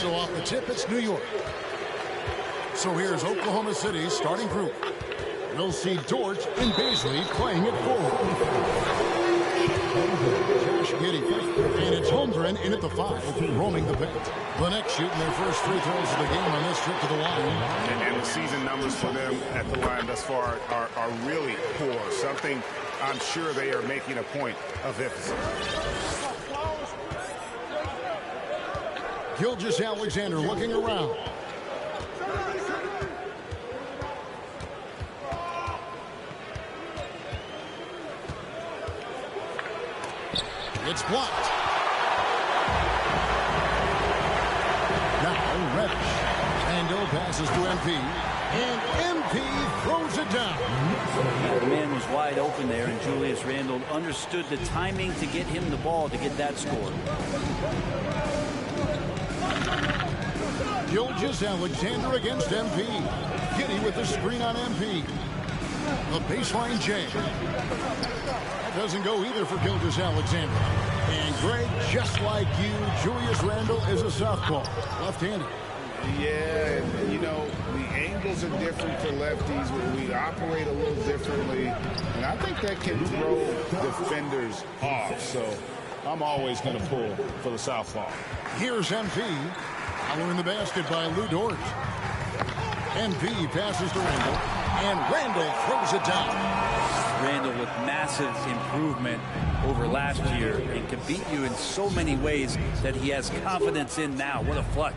So off the tip, it's New York. So here's Oklahoma City's starting group. We'll see Dort and Beasley playing it forward. Josh Giddey. And it's Holmgren in at the 5, roaming the paint. The Knicks shooting their first free throws of the game on this trip to the line. And the season numbers for them at the line thus far are really poor. Something I'm sure they are making a point of emphasis. Gilgeous-Alexander looking around. It's blocked. Now Reddish. Randall passes to MP. And MP throws it down. The man was wide open there, and Julius Randle understood the timing to get him the ball to get that score. Gilgeous-Alexander against MP. Giddey with the screen on MP. The baseline jam. That doesn't go either for Gilgeous-Alexander. And Greg, just like you, Julius Randle is a southpaw, left-handed. Yeah, and, you know, the angles are different for lefties. We operate a little differently, and I think that can throw defenders off. So I'm always going to pull for the southpaw. Here's MP. Following the basket by Lou Dort. MP passes to Randle, and Randle throws it down. Randle with massive improvement over last year and can beat you in so many ways that he has confidence in now. What a flush.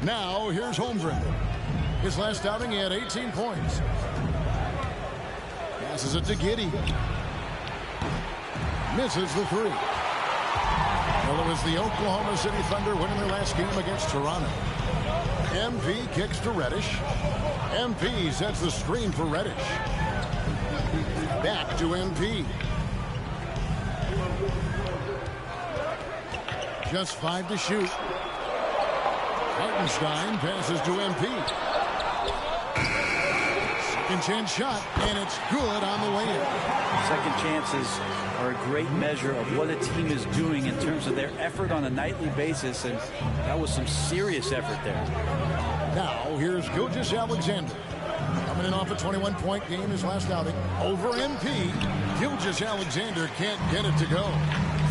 Now here's Holmgren. His last outing he had 18 points. Passes it to Giddey. Misses the 3. Well, it was the Oklahoma City Thunder winning their last game against Toronto. MP kicks to Reddish. MP sets the screen for Reddish. Back to MP. Just 5 to shoot. Hartenstein passes to MP. Second chance shot, and it's good on the way in. Second chances are a great measure of what a team is doing in terms of their effort on a nightly basis, and that was some serious effort there. Now here's Gilgeous-Alexander. Coming in off a 21-point game his last outing. Over MP, Gilgeous-Alexander can't get it to go.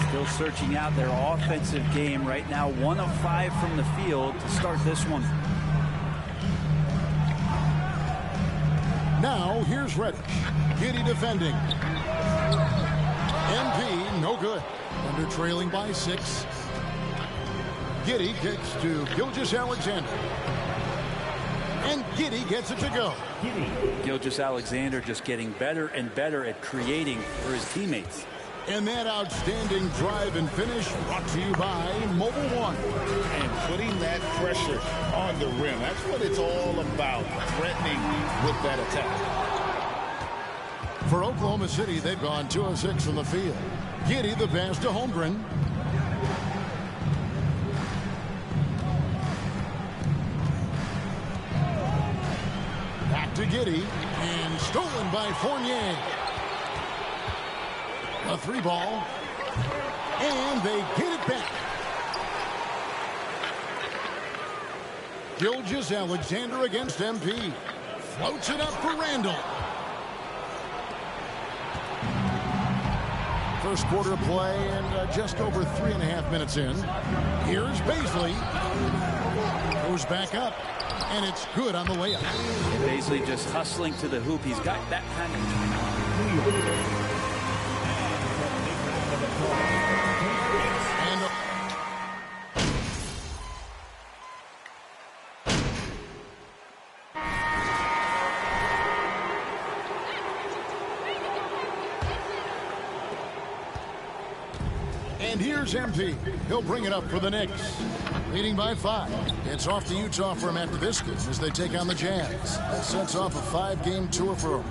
Still searching out their offensive game right now. 1 of 5 from the field to start this one. Now here's Reddish. Giddey defending. MP, no good. Under trailing by 6. Giddey kicks to Gilgeous-Alexander. And Giddey gets it to go. Gilgeous-Alexander just getting better and better at creating for his teammates. And that outstanding drive and finish brought to you by Mobile One. And putting that pressure on the rim. That's what it's all about, threatening with that attack. For Oklahoma City, they've gone 2 of 6 from the field. Giddey the pass to Holmgren. Back to Giddey, and stolen by Fournier. A 3 ball, and they get it back. Gilgeous-Alexander against MP. Floats it up for Randle. First quarter of play and just over 3.5 minutes in. Here's Beasley. Goes back up, and it's good on the layup. And Beasley just hustling to the hoop. He's got that kind of... And here's MP. He'll bring it up for the Knicks. Leading by 5. It's off to Utah for him after this game as they take on the Jazz. That sets off a 5-game tour for him.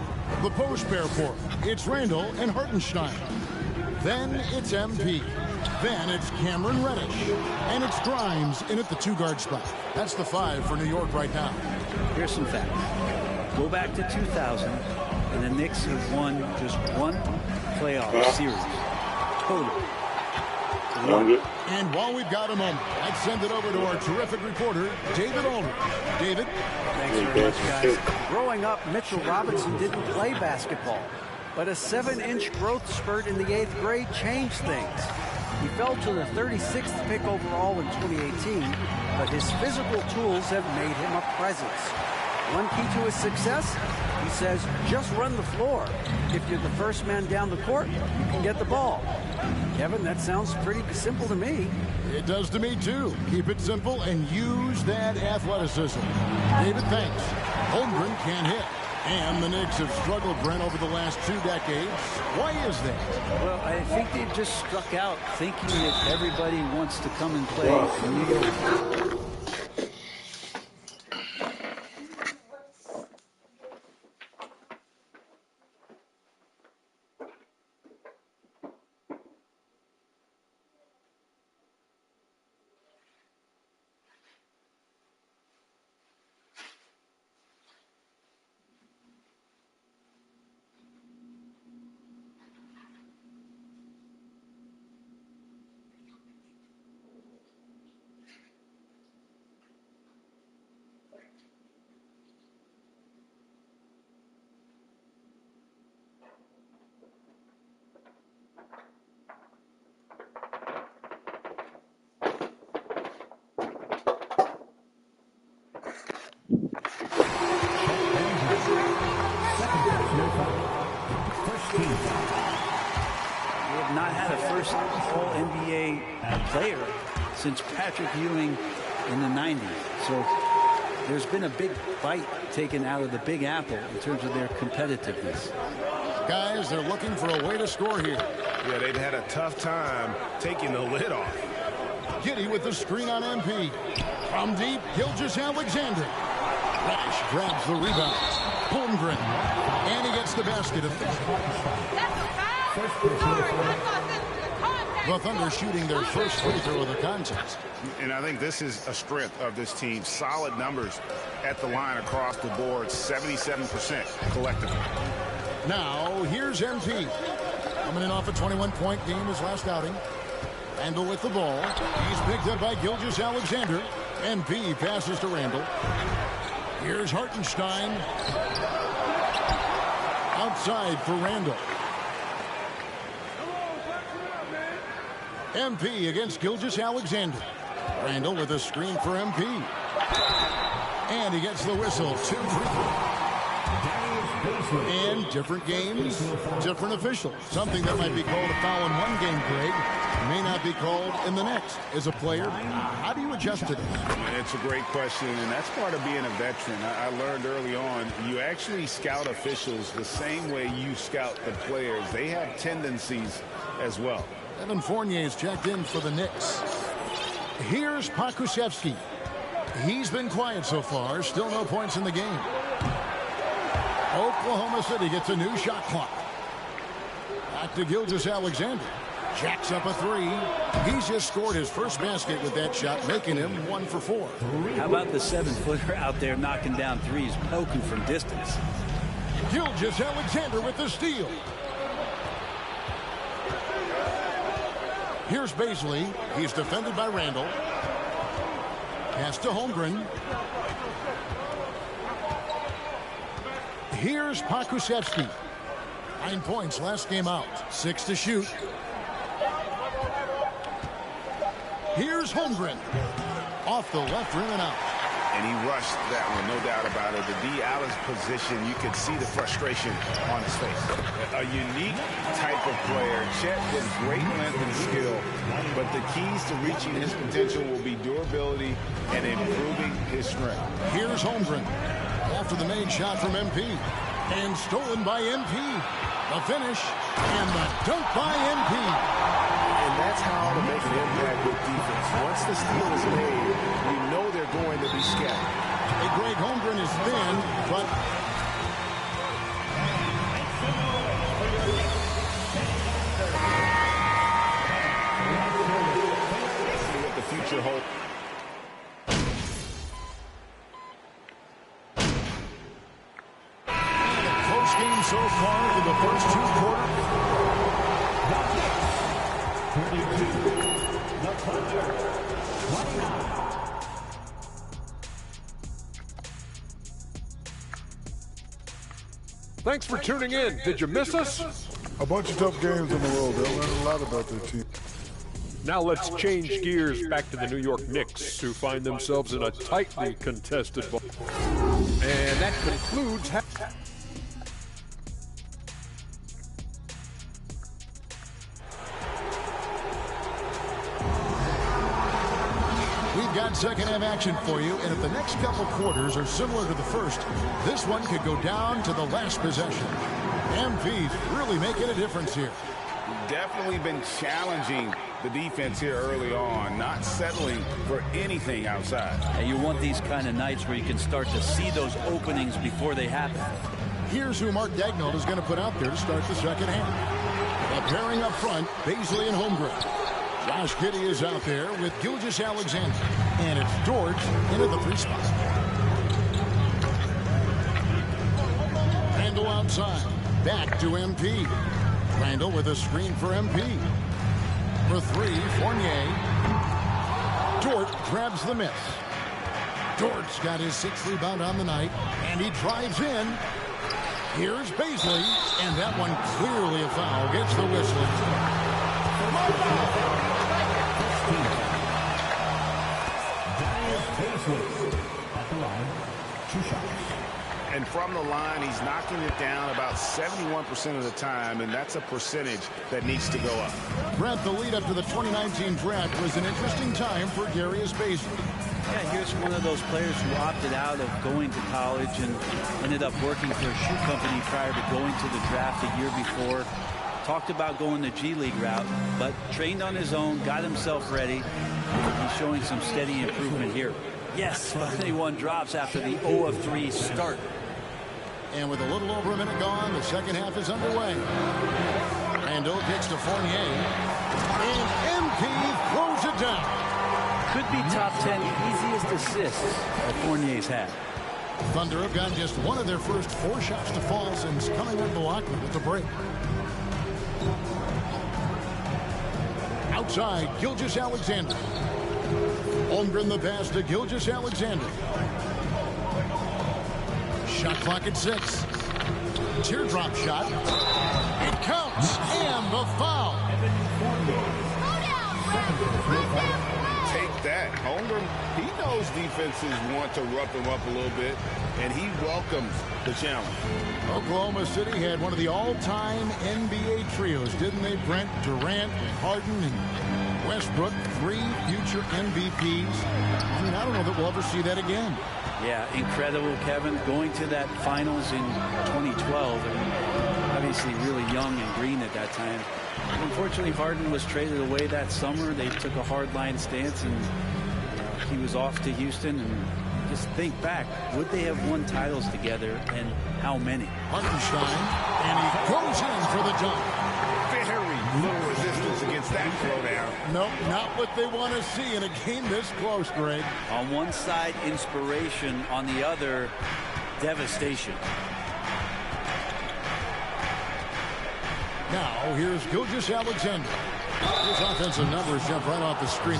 The post pair for him. It's Randle and Hartenstein. Then it's MP. Then it's Cameron Reddish. And it's Grimes in at the 2-guard spot. That's the 5 for New York right now. Here's some facts. Go back to 2000, and the Knicks have won just 1 playoff series total. one. And while we've got a moment, let's send it over to our terrific reporter, David Aldridge. David? Thanks very much, guys. Growing up, Mitchell Robinson didn't play basketball, but a 7-inch growth spurt in the 8th grade changed things. He fell to the 36th pick overall in 2018, but his physical tools have made him a presence. One key to his success, he says, just run the floor. If you're the first man down the court, you can get the ball. Kevin, that sounds pretty simple to me. It does to me, too. Keep it simple and use that athleticism. David, thanks. Holmgren can't hit. And the Knicks have struggled, Brent, over the last 2 decades. Why is that? Well, I think they've just struck out thinking that everybody wants to come and play in New York. Not had a first All-NBA player since Patrick Ewing in the 90s. So there's been a big bite taken out of the Big Apple in terms of their competitiveness. Guys, they're looking for a way to score here. Yeah, they've had a tough time taking the lid off. Giddy with the screen on MP. From deep, Gilgeous-Alexander. Rash grabs the rebound. Holmgren. And he gets the basket. The Thunder shooting their first free throw of the contest. And I think this is a strength of this team. Solid numbers at the line across the board. 77% collectively. Now, here's MP. Coming in off a 21-point game his last outing. Randall with the ball. He's picked up by Gilgeous-Alexander. MP passes to Randall. Here's Hartenstein. Outside for Randall. MP against Gilgeous-Alexander. Randall with a screen for MP. And he gets the whistle. 2 free throws. And different games, different officials. Something that might be called a foul in one game, Greg, may not be called in the next. As a player, how do you adjust to this? It's a great question, and that's part of being a veteran. I learned early on, you actually scout officials the same way you scout the players. They have tendencies as well. Evan Fournier is checked in for the Knicks. Here's Pokusevski. He's been quiet so far. Still no points in the game. Oklahoma City gets a new shot clock. Back to Gilgeous-Alexander. Jacks up a 3. He's just scored his first basket with that shot, making him 1 for 4. How about the 7-footer out there knocking down threes, poking from distance? Gilgeous-Alexander with the steal. Here's Baisley. He's defended by Randall. Pass to Holmgren. Here's Pokusevski. 9 points last game out. 6 to shoot. Here's Holmgren. Off the left rim and out. And he rushed that one, no doubt about it. The D. Allen's position, you could see the frustration on his face. A unique type of player. Chet with great length and skill, but the keys to reaching his potential will be durability and improving his strength. Here's Holmgren. After the made shot from MP. And stolen by MP. The finish. And the dunk by MP. And that's how to make an impact with defense. Once the steal is made, you know they're going to be scattered. Hey, Greg, Holmgren is thin, but see what the future holds. close game so far for the first 2 quarters. Thanks for tuning in. Did you miss us? A bunch of tough games in a row. They'll learn a lot about their team. Now let's change gears back to the New York Knicks, who find themselves in a tightly contested ball. And that concludes... We've got second half action for you, and if the next couple quarters are similar to the first, this one could go down to the last possession. MP's really making a difference here. Definitely been challenging the defense here early on, not settling for anything outside. And you want these kind of nights where you can start to see those openings before they happen. Here's who Mark Daigneault is going to put out there to start the second half. A pairing up front, Baisley and Holmgren. Josh Giddey is out there with Gilgeous-Alexander. And it's George into the 3 spot. Randall outside. Back to MP. Randall with a screen for MP. For 3, Fournier. Dort grabs the miss. Dort's got his 6th rebound on the night, and he drives in. Here's Baisley, and that one clearly a foul. Gets the whistle. And from the line, he's knocking it down about 71% of the time, and that's a percentage that needs to go up. Brent, the lead up to the 2019 draft was an interesting time for Darius Baisley. Yeah, here's one of those players who opted out of going to college and ended up working for a shoe company prior to going to the draft a year before. Talked about going the G League route, but trained on his own, got himself ready. He's showing some steady improvement here. Yes, 21 drops after the 0-of-3 start. And with a little over a minute gone, the second half is underway. Randall kicks to Fournier. And MP throws it down. Could be top 10 easiest assists that Fournier's had. Thunder have gotten just one of their first 4 shots to fall since coming up the Lockwood with the break. Outside, Gilgeous-Alexander. Holmgren the pass to Gilgeous-Alexander. Shot clock at 6. Teardrop shot. It counts. And the foul. Take that. Holmgren, he knows defenses want to rough him up a little bit, and he welcomes the challenge. Oklahoma City had one of the all-time NBA trios, didn't they, Brent? Durant, Harden, and Westbrook, 3 future MVPs. I mean, I don't know that we'll ever see that again. Yeah, incredible, Kevin. Going to that finals in 2012, and obviously really young and green at that time. Unfortunately, Harden was traded away that summer. They took a hardline stance, and he was off to Houston. And just think back, would they have won titles together, and how many? Hartenstein, and he goes in for the dunk. Very little resistance against that throwdown. Nope, not what they want to see in a game this close, Greg. On one side, inspiration. On the other, devastation. Now, here's Gilgeous-Alexander. His offensive numbers jump right off the screen.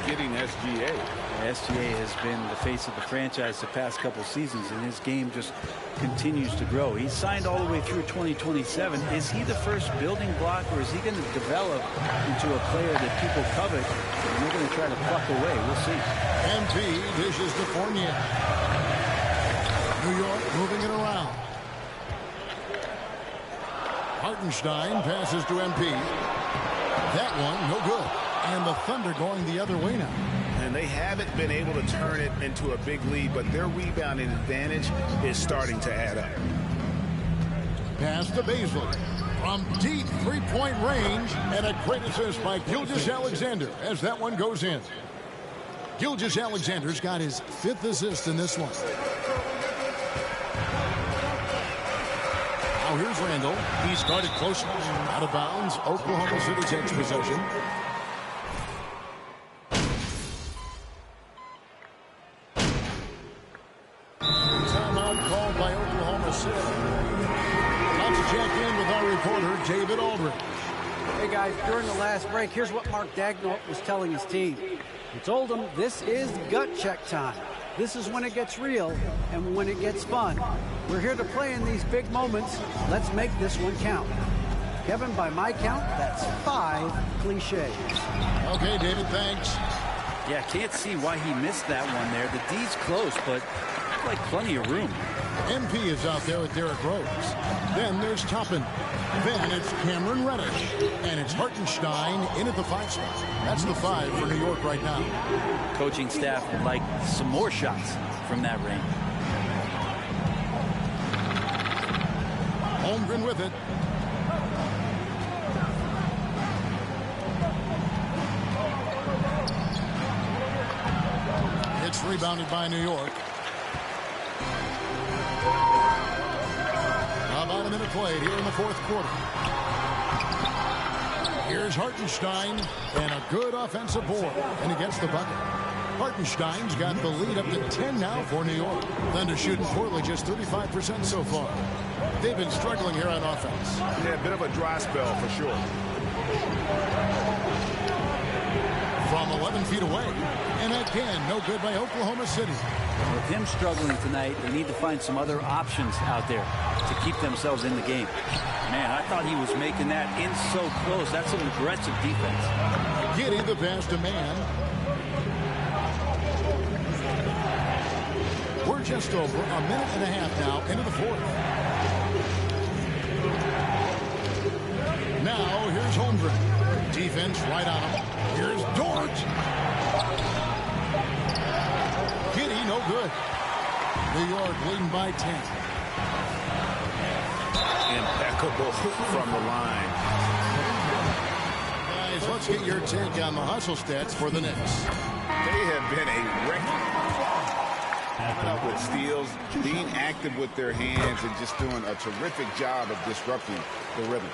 Getting SGA. SGA has been the face of the franchise the past couple seasons, and his game just continues to grow. He's signed all the way through 2027. Is he the first building block, or is he going to develop into a player that people covet and they're going to try to pluck away? We'll see. MP dishes to Fournier. New York moving it around. Hartenstein passes to MP. That one, no good. And the Thunder going the other way now. And they haven't been able to turn it into a big lead, but their rebounding advantage is starting to add up. Pass to Baisley. From deep three-point range, and a great assist by Gilgeous-Alexander as that one goes in. Gilgeous-Alexander's got his 5th assist in this one. Now here's Randall. He started close, out of bounds. Oklahoma City takes possession. called by Oklahoma City. Now to check in with our reporter, David Aldridge. Hey guys, during the last break, here's what Mark Daigneault was telling his team. He told them this is gut check time. This is when it gets real and when it gets fun. We're here to play in these big moments. Let's make this one count. Kevin, by my count, that's 5 cliches. Okay, David, thanks. Yeah, can't see why he missed that one there. The D's close, but like plenty of room. MP is out there with Derrick Rose. Then there's Toppin. Then it's Cameron Reddish. And it's Hartenstein in at the 5 spot. That's the 5 for New York right now. Coaching staff would like some more shots from that range. Holmgren with it. It's rebounded by New York. About a minute played here in the 4th quarter. Here's Hartenstein and a good offensive board, and he gets the bucket. Hartenstein's got the lead up to 10 now for New York. Thunder shooting poorly, just 35% so far. They've been struggling here on offense. Yeah, a bit of a dry spell for sure. From 11 feet away, and again, no good by Oklahoma City. With him struggling tonight, they need to find some other options out there to keep themselves in the game. Man, I thought he was making that in so close. That's some aggressive defense. Giddey the pass to man. We're just over a minute and a half now into the 4th. Now here's Holmgren. Defense right on him. Here's Dort. Giddey no good. New York leading by 10. Impeccable from the line. Guys, let's get your take on the hustle stats for the Knicks. They have been a record up with steals, being active with their hands, and just doing a terrific job of disrupting the rhythm.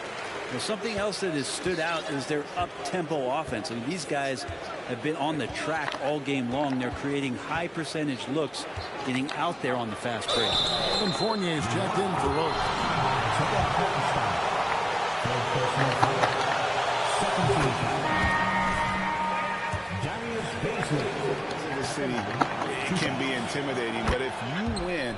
Well, something else that has stood out is their up-tempo offense. I mean, these guys have been on the track all game long. They're creating high-percentage looks, getting out there on the fast break. Evan Fournier is checked in for Rose. The city, it can be intimidating, but if you win,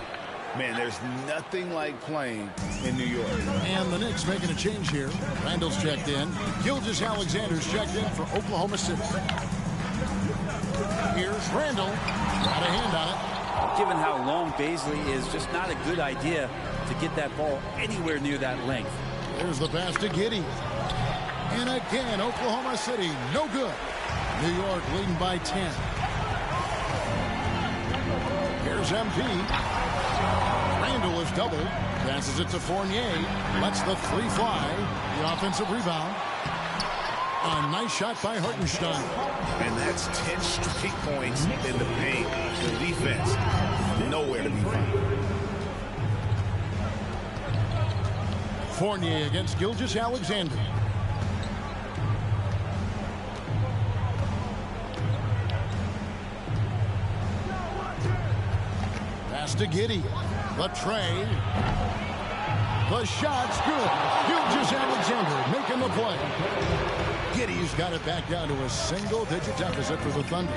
man, there's nothing like playing in New York. And the Knicks making a change here. Randall's checked in. Gilgeous-Alexander's checked in for Oklahoma City. Here's Randall. Got a hand on it. Given how long Baisley is, just not a good idea to get that ball anywhere near that length. There's the pass to Giddey. And again, Oklahoma City, no good. New York leading by 10. Here's MP. Randall is doubled. Passes it to Fournier. Lets the 3 fly. The offensive rebound. A nice shot by Hartenstein. And that's 10 straight points in the paint. The defense, nowhere to be found. Fournier against Gilgeous-Alexander. Pass to Giddey. The tray. The shot's good. Gilgeous-Alexander making the play. Giddey's got it back down to a single-digit deficit for the Thunder.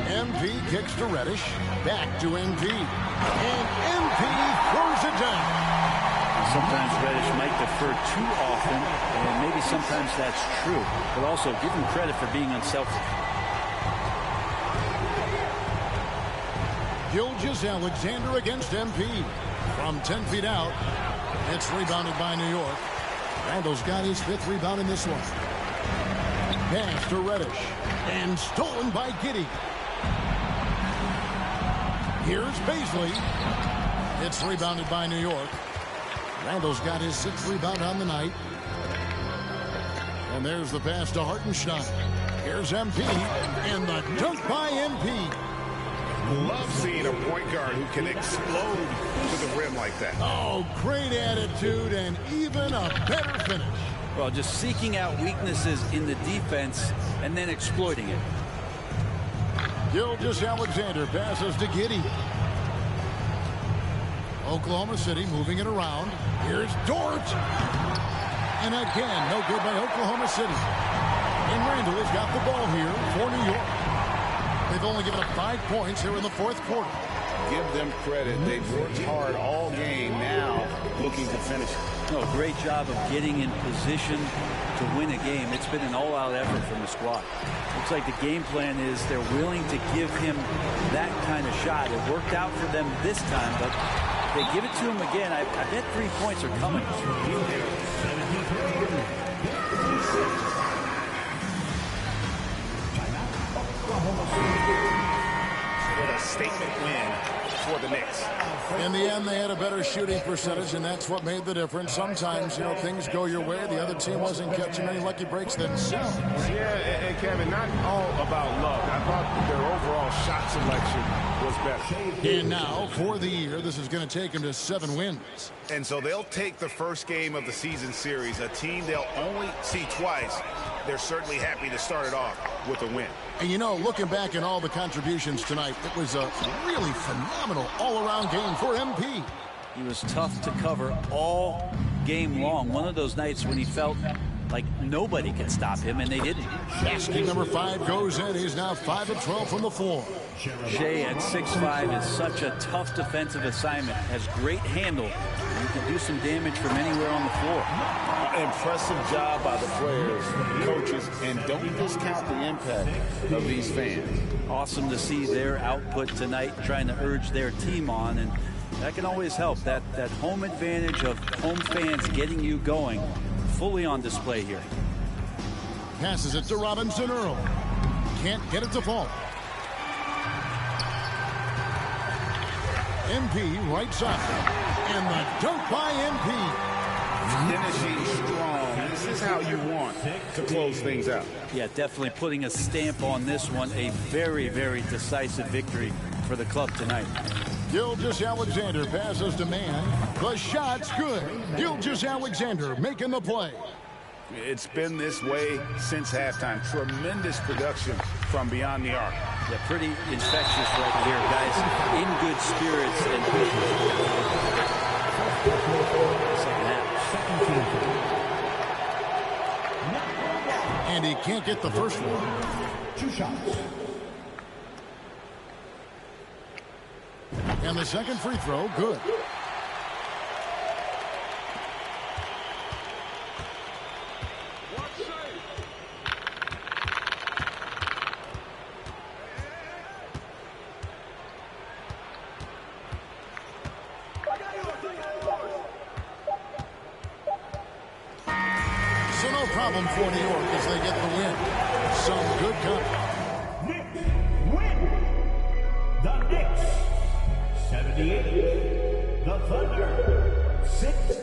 MP kicks to Reddish. Back to MP. And MP throws it down. Sometimes Reddish might defer too often, and maybe sometimes that's true. But also give him credit for being unselfish. Gilgeous-Alexander against MP. From 10 feet out, it's rebounded by New York. Randall's got his 5th rebound in this one. Pass to Reddish. And stolen by Giddey. Here's Baisley. It's rebounded by New York. Randall's got his 6th rebound on the night. And there's the pass to Hartenstein. Here's MP. And the dunk by MP. Love seeing a point guard who can explode to the rim like that. Oh, great attitude and even a better finish. Well, just seeking out weaknesses in the defense and then exploiting it. Gilgeous-Alexander passes to Giddey. Oklahoma City moving it around. Here's Dort. And again, no good by Oklahoma City. And Randall has got the ball here for New York. They've only given up 5 points here in the fourth quarter. Give them credit. They've worked hard all game, now looking to finish it. No, great job of getting in position to win a game. It's been an all-out effort from the squad. Looks like the game plan is they're willing to give him that kind of shot. It worked out for them this time, but if they give it to him again, I bet 3 points are coming. What a statement win for the Knicks. In the end, they had a better shooting percentage, and that's what made the difference. Sometimes, you know, things go your way. The other team wasn't catching any lucky breaks themselves. Yeah, and Kevin, not all about luck. I thought their overall shot selection was better. And now, for the year, this is going to take them to 7 wins. And so they'll take the first game of the season series, a team they'll only see twice. They're certainly happy to start it off with a win. And, you know, looking back at all the contributions tonight, it was a really phenomenal all-around game for MP. He was tough to cover all game long. One of those nights when he felt like nobody could stop him, and they didn't. Basket number 5 goes in. He's now 5 of 12 from the floor. Shea at 6'5" is such a tough defensive assignment. Has great handle. You can do some damage from anywhere on the floor. Impressive job by the players, coaches, and don't discount the impact of these fans. Awesome to see their output tonight, trying to urge their team on, and that can always help. That home advantage of home fans getting you going, fully on display here. Passes it to Robinson Earl. Can't get it to fall. MP right side. And the dunk by MP. Finishing strong. This is how you want to close things out. Yeah, definitely putting a stamp on this one. A very, very decisive victory for the club tonight. Gilgeous-Alexander passes to man. The shot's good. Gilgeous-Alexander making the play. It's been this way since halftime. Tremendous production from beyond the arc. Yeah, pretty infectious right here, guys. In good spirits and second half. And he can't get the first one. 2 shots. And the second free throw, good. So no problem for New York as they get the win. Some good coverage. Knicks win. The Knicks 78. The Thunder 6.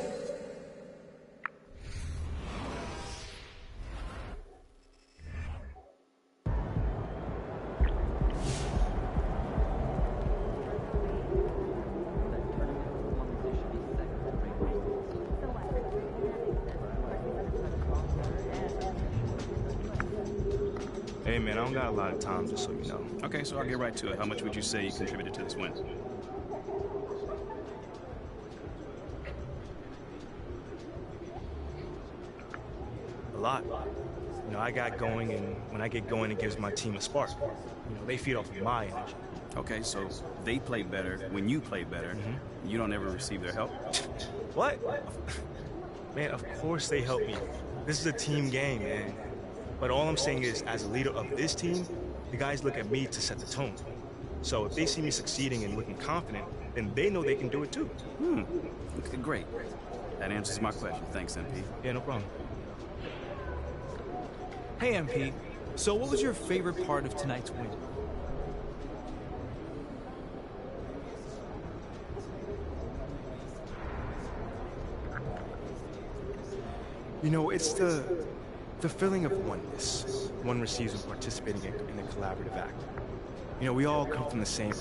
Hey man, I don't got a lot of time, just so you know. Okay, so I'll get right to it. How much would you say you contributed to this win? A lot. You know, I got going, and when I get going, it gives my team a spark. You know, they feed off of my energy. Okay, so they play better when you play better. You don't ever receive their help? What? Man, of course they help me. This is a team game, man. But all I'm saying is, as a leader of this team, the guys look at me to set the tone. So if they see me succeeding and looking confident, then they know they can do it too. Okay, great. That answers my question. Thanks, MP. Yeah, no problem. Hey, MP. So what was your favorite part of tonight's win? You know, it's the feeling of oneness one receives when participating in a collaborative act. You know, we all come from the same.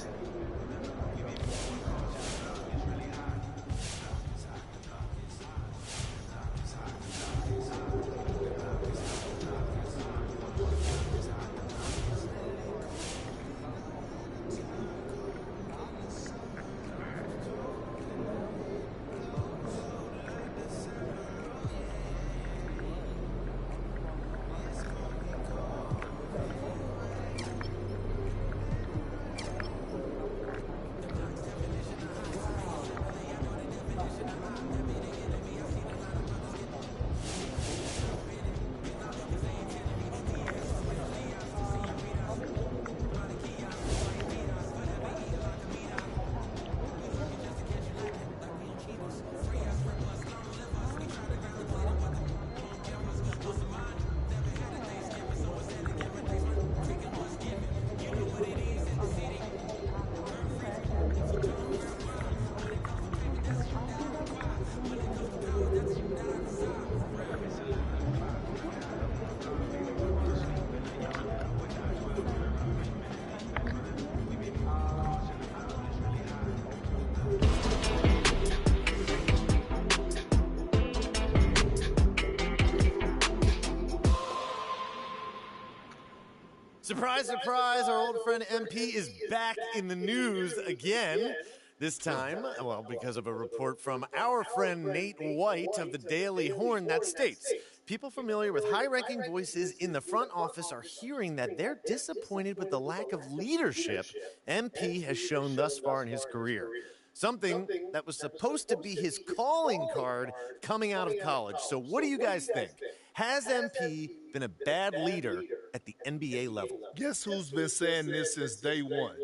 Surprise, surprise, our old friend MP is back in the news again. This time, well, because of a report from our friend Nate White of the Daily Horn that states, people familiar with high-ranking voices in the front office are hearing that they're disappointed with the lack of leadership MP has shown thus far in his career. Something that was supposed to be his calling card coming out of college. So what do you guys think? Has MP been a bad leader at the NBA level? Guess who's been saying this since day one?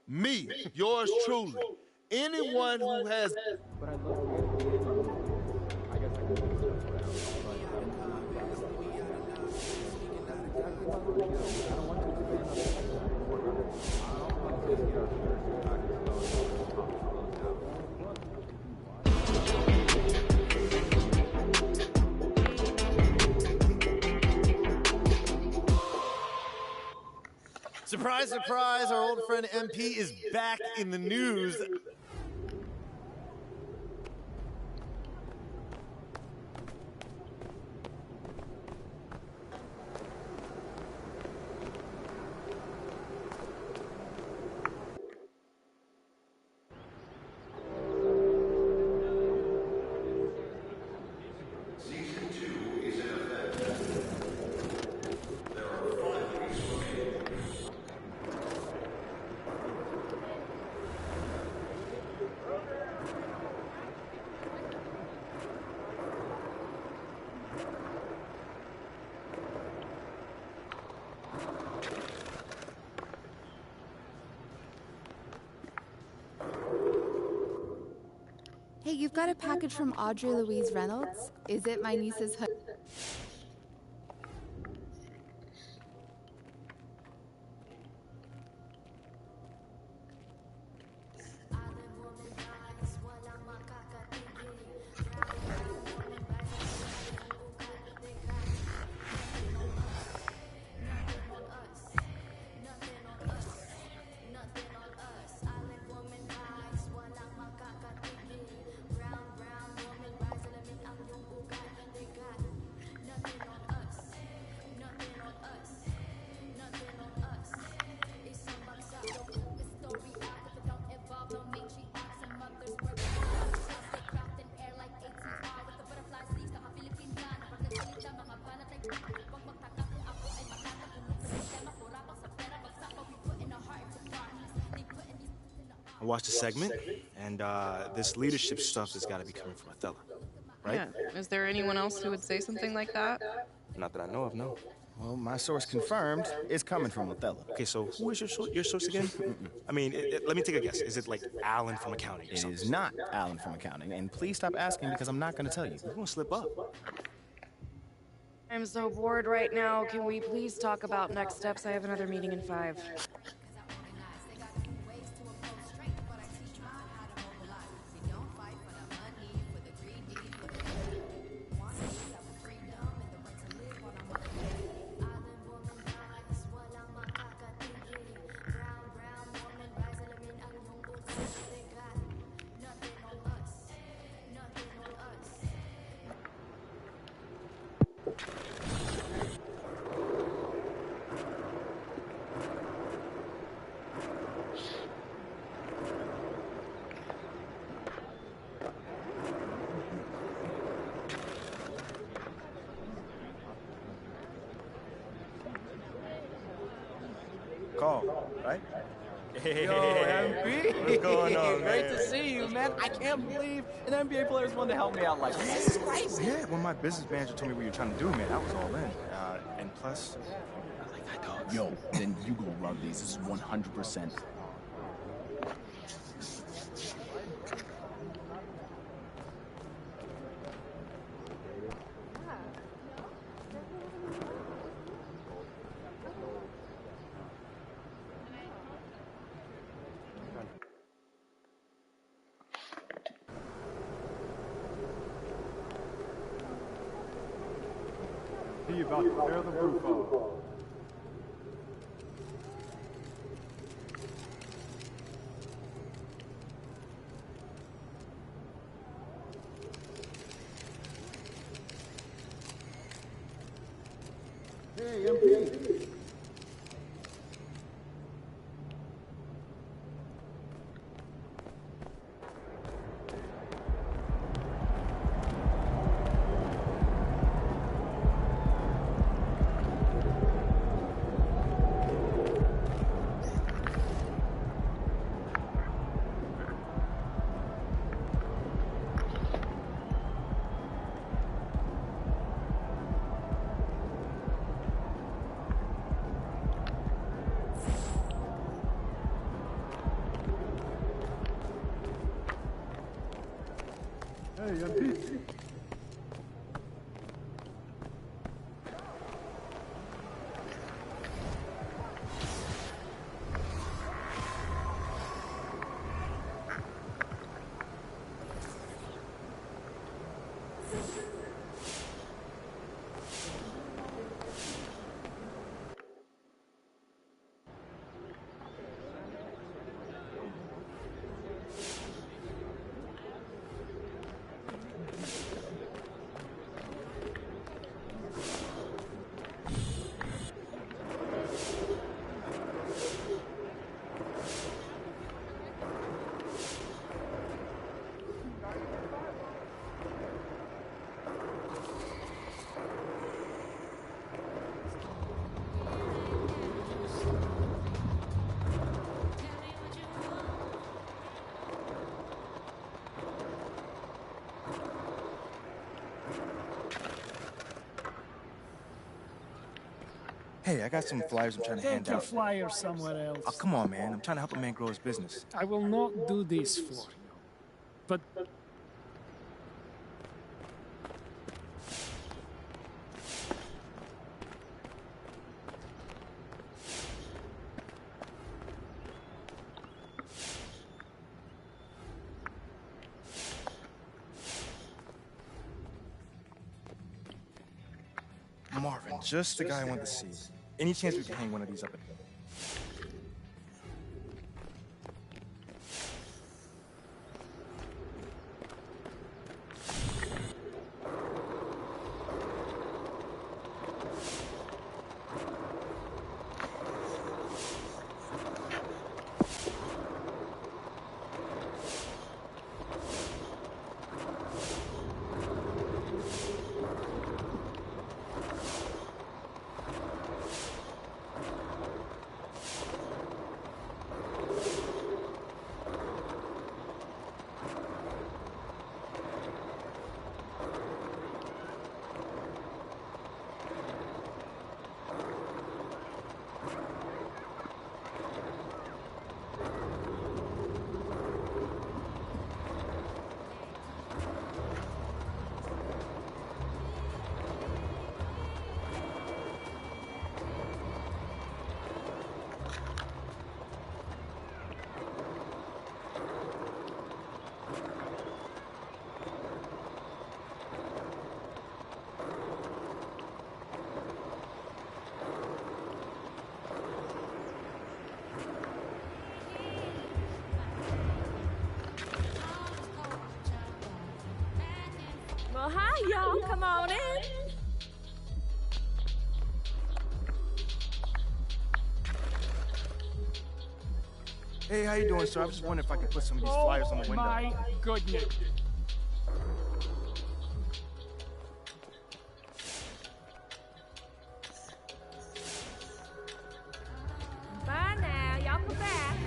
Me, yours truly. Anyone who has... Surprise, surprise, our old friend MP is back in the news. Hey, you've got a package from Audrey Louise Reynolds? Is it my niece's hood? I watched the segment, and this leadership stuff has got to be coming from Othello, right? Yeah. Is there anyone else who would say something like that? Not that I know of, no. Well, my source confirmed it's coming from Othello. Okay, so who is your source again? I mean, let me take a guess. Is it like Alan from accounting or It something? is not Alan from accounting, and please stop asking because I'm not going to tell you. You're going to slip up. I'm so bored right now. Can we please talk about next steps? I have another meeting in 5. Call, right? Yo, MP. What's going on, Great man? to see you, man. I can't believe an NBA player's wanting to help me out like this. This is crazy. Yeah, when my business manager told me what you were trying to do, man, I was all in. And plus, I like hot dogs. Yo, then you go rub these. This is 100%. He about to tear the roof off. Hey, MP. Hey, MP. Hey, I got some flyers I'm trying to hand Take your out. flyer somewhere else. Oh, come on, man. I'm trying to help a man grow his business. I will not do this for you. But Marvin, just the guy I wanted to see. Any chance we can hang one of these up? Well, hi, y'all. Come on in. Hey, how you doing, sir? I was just wondering if I could put some of these flyers on the window. my goodness. Bye now. Y'all come back.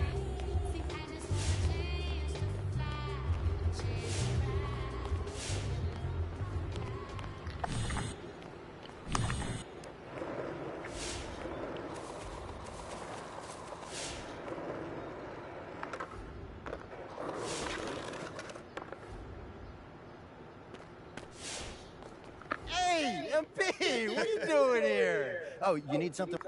Hey, MP, what are you doing here? Oh, you need something?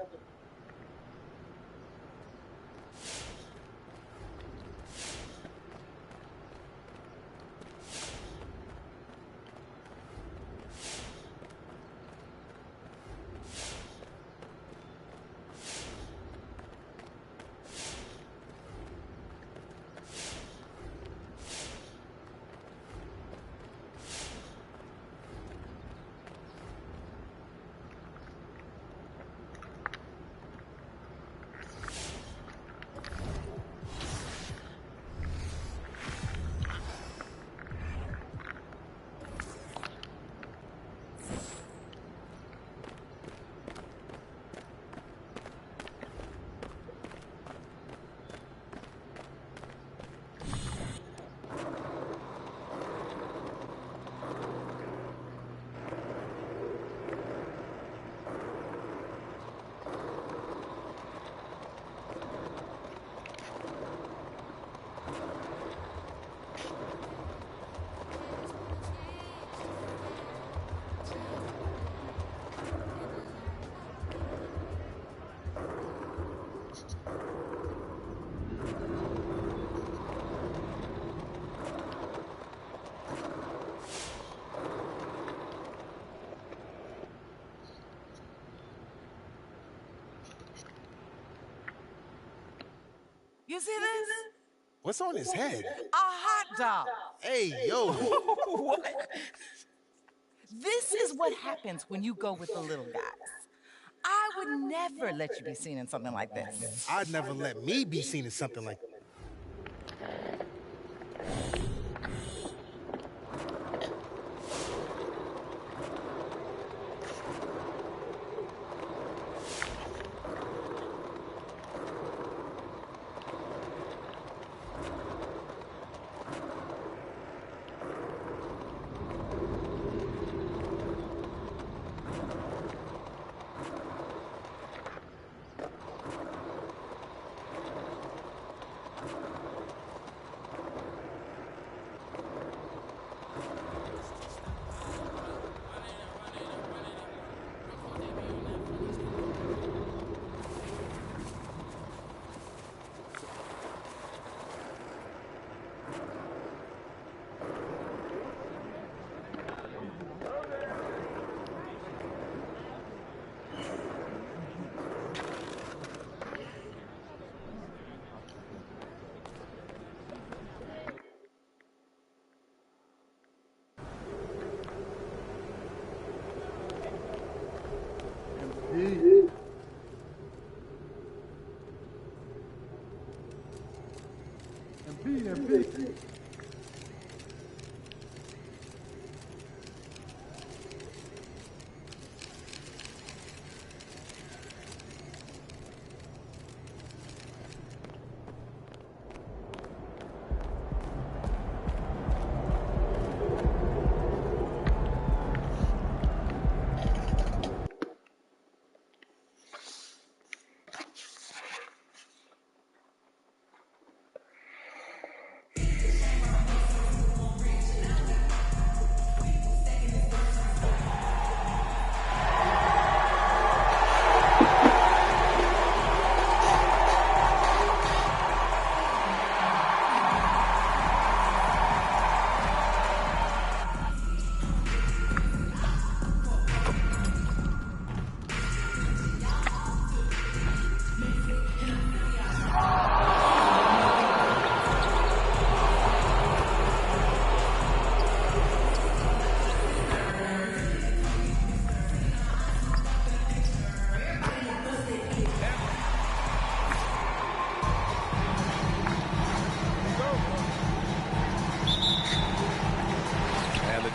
You see this? What's on his head? A hot dog. Hey, yo. What? This is what happens when you go with the little guys. I would never let you be seen in something like this. I'd never let me be seen in something like that. MP.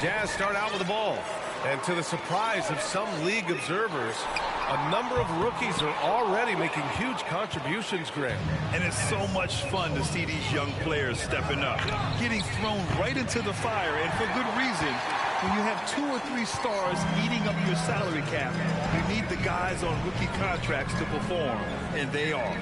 Jazz start out with the ball. And to the surprise of some league observers, a number of rookies are already making huge contributions, Graham. And it's so much fun to see these young players stepping up, getting thrown right into the fire, and for good reason. When you have 2 or 3 stars eating up your salary cap, you need the guys on rookie contracts to perform, and they are.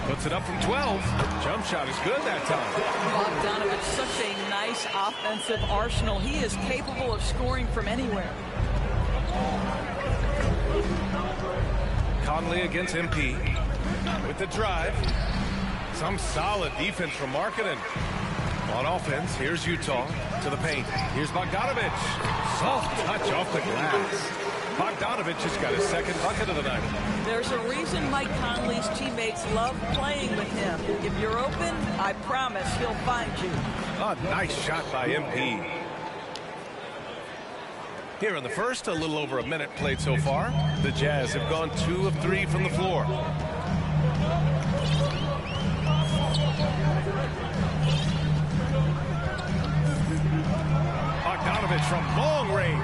Puts it up from 12. Jump shot is good that time. Bogdanovich, such a nice offensive arsenal. He is capable of scoring from anywhere. Conley against MP. With the drive. Some solid defense from Markkanen. On offense, here's Utah to the paint. Here's Bogdanovich. Soft touch off the glass. Bogdanovich has got his second bucket of the night. There's a reason Mike Conley's teammates love playing with him. If you're open, I promise he'll find you. A nice shot by MP. Here in the first, a little over a minute played so far. The Jazz have gone 2 of 3 from the floor. Bogdanovich from long range.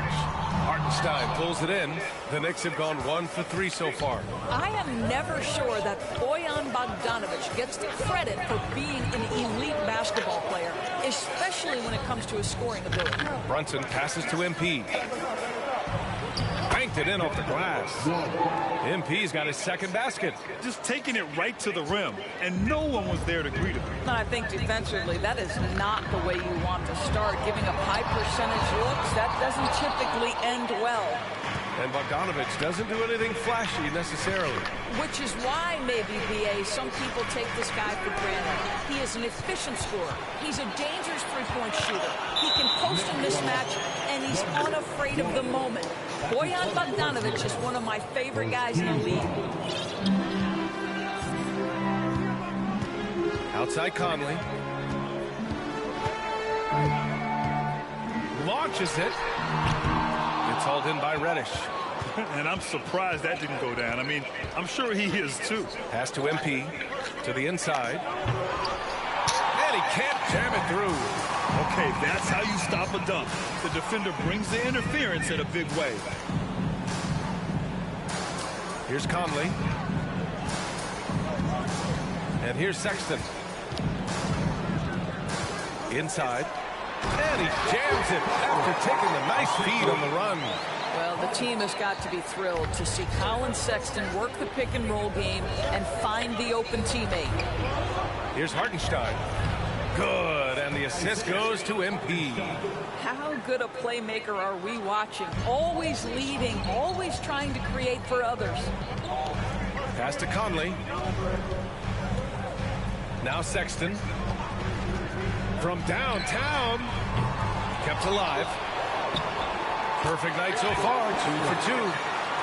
Hartenstein pulls it in. The Knicks have gone 1 for 3 so far. I am never sure that Bojan Bogdanovich gets the credit for being an elite basketball player, especially when it comes to his scoring ability. Brunson passes to MP. Banked it in off the glass. MP's got his second basket. Just taking it right to the rim, and no one was there to greet him. And I think defensively, that is not the way you want to start. Giving up high percentage looks, that doesn't typically end well. And Bogdanovich doesn't do anything flashy necessarily. Which is why maybe, BA, some people take this guy for granted. He is an efficient scorer. He's a dangerous three-point shooter. He can post a mismatch, and he's unafraid of the moment. Bojan Bogdanovic is one of my favorite guys in the league. Outside Conley. Launches it. It's hauled in by Reddish. And I'm surprised that didn't go down. I mean, I'm sure he is too. Pass to MP. To the inside. And he can't jam it through. Okay, that's how you stop a dunk. The defender brings the interference in a big way. Here's Conley. And here's Sexton. Inside. And he jams it after taking a nice feed on the run. Well, the team has got to be thrilled to see Colin Sexton work the pick-and-roll game and find the open teammate. Here's Hartenstein. Good, and the assist goes to MP. How good a playmaker are we watching? Always leading, always trying to create for others. Pass to Conley. Now Sexton. From downtown. Kept alive. Perfect night so far, 2 for 2.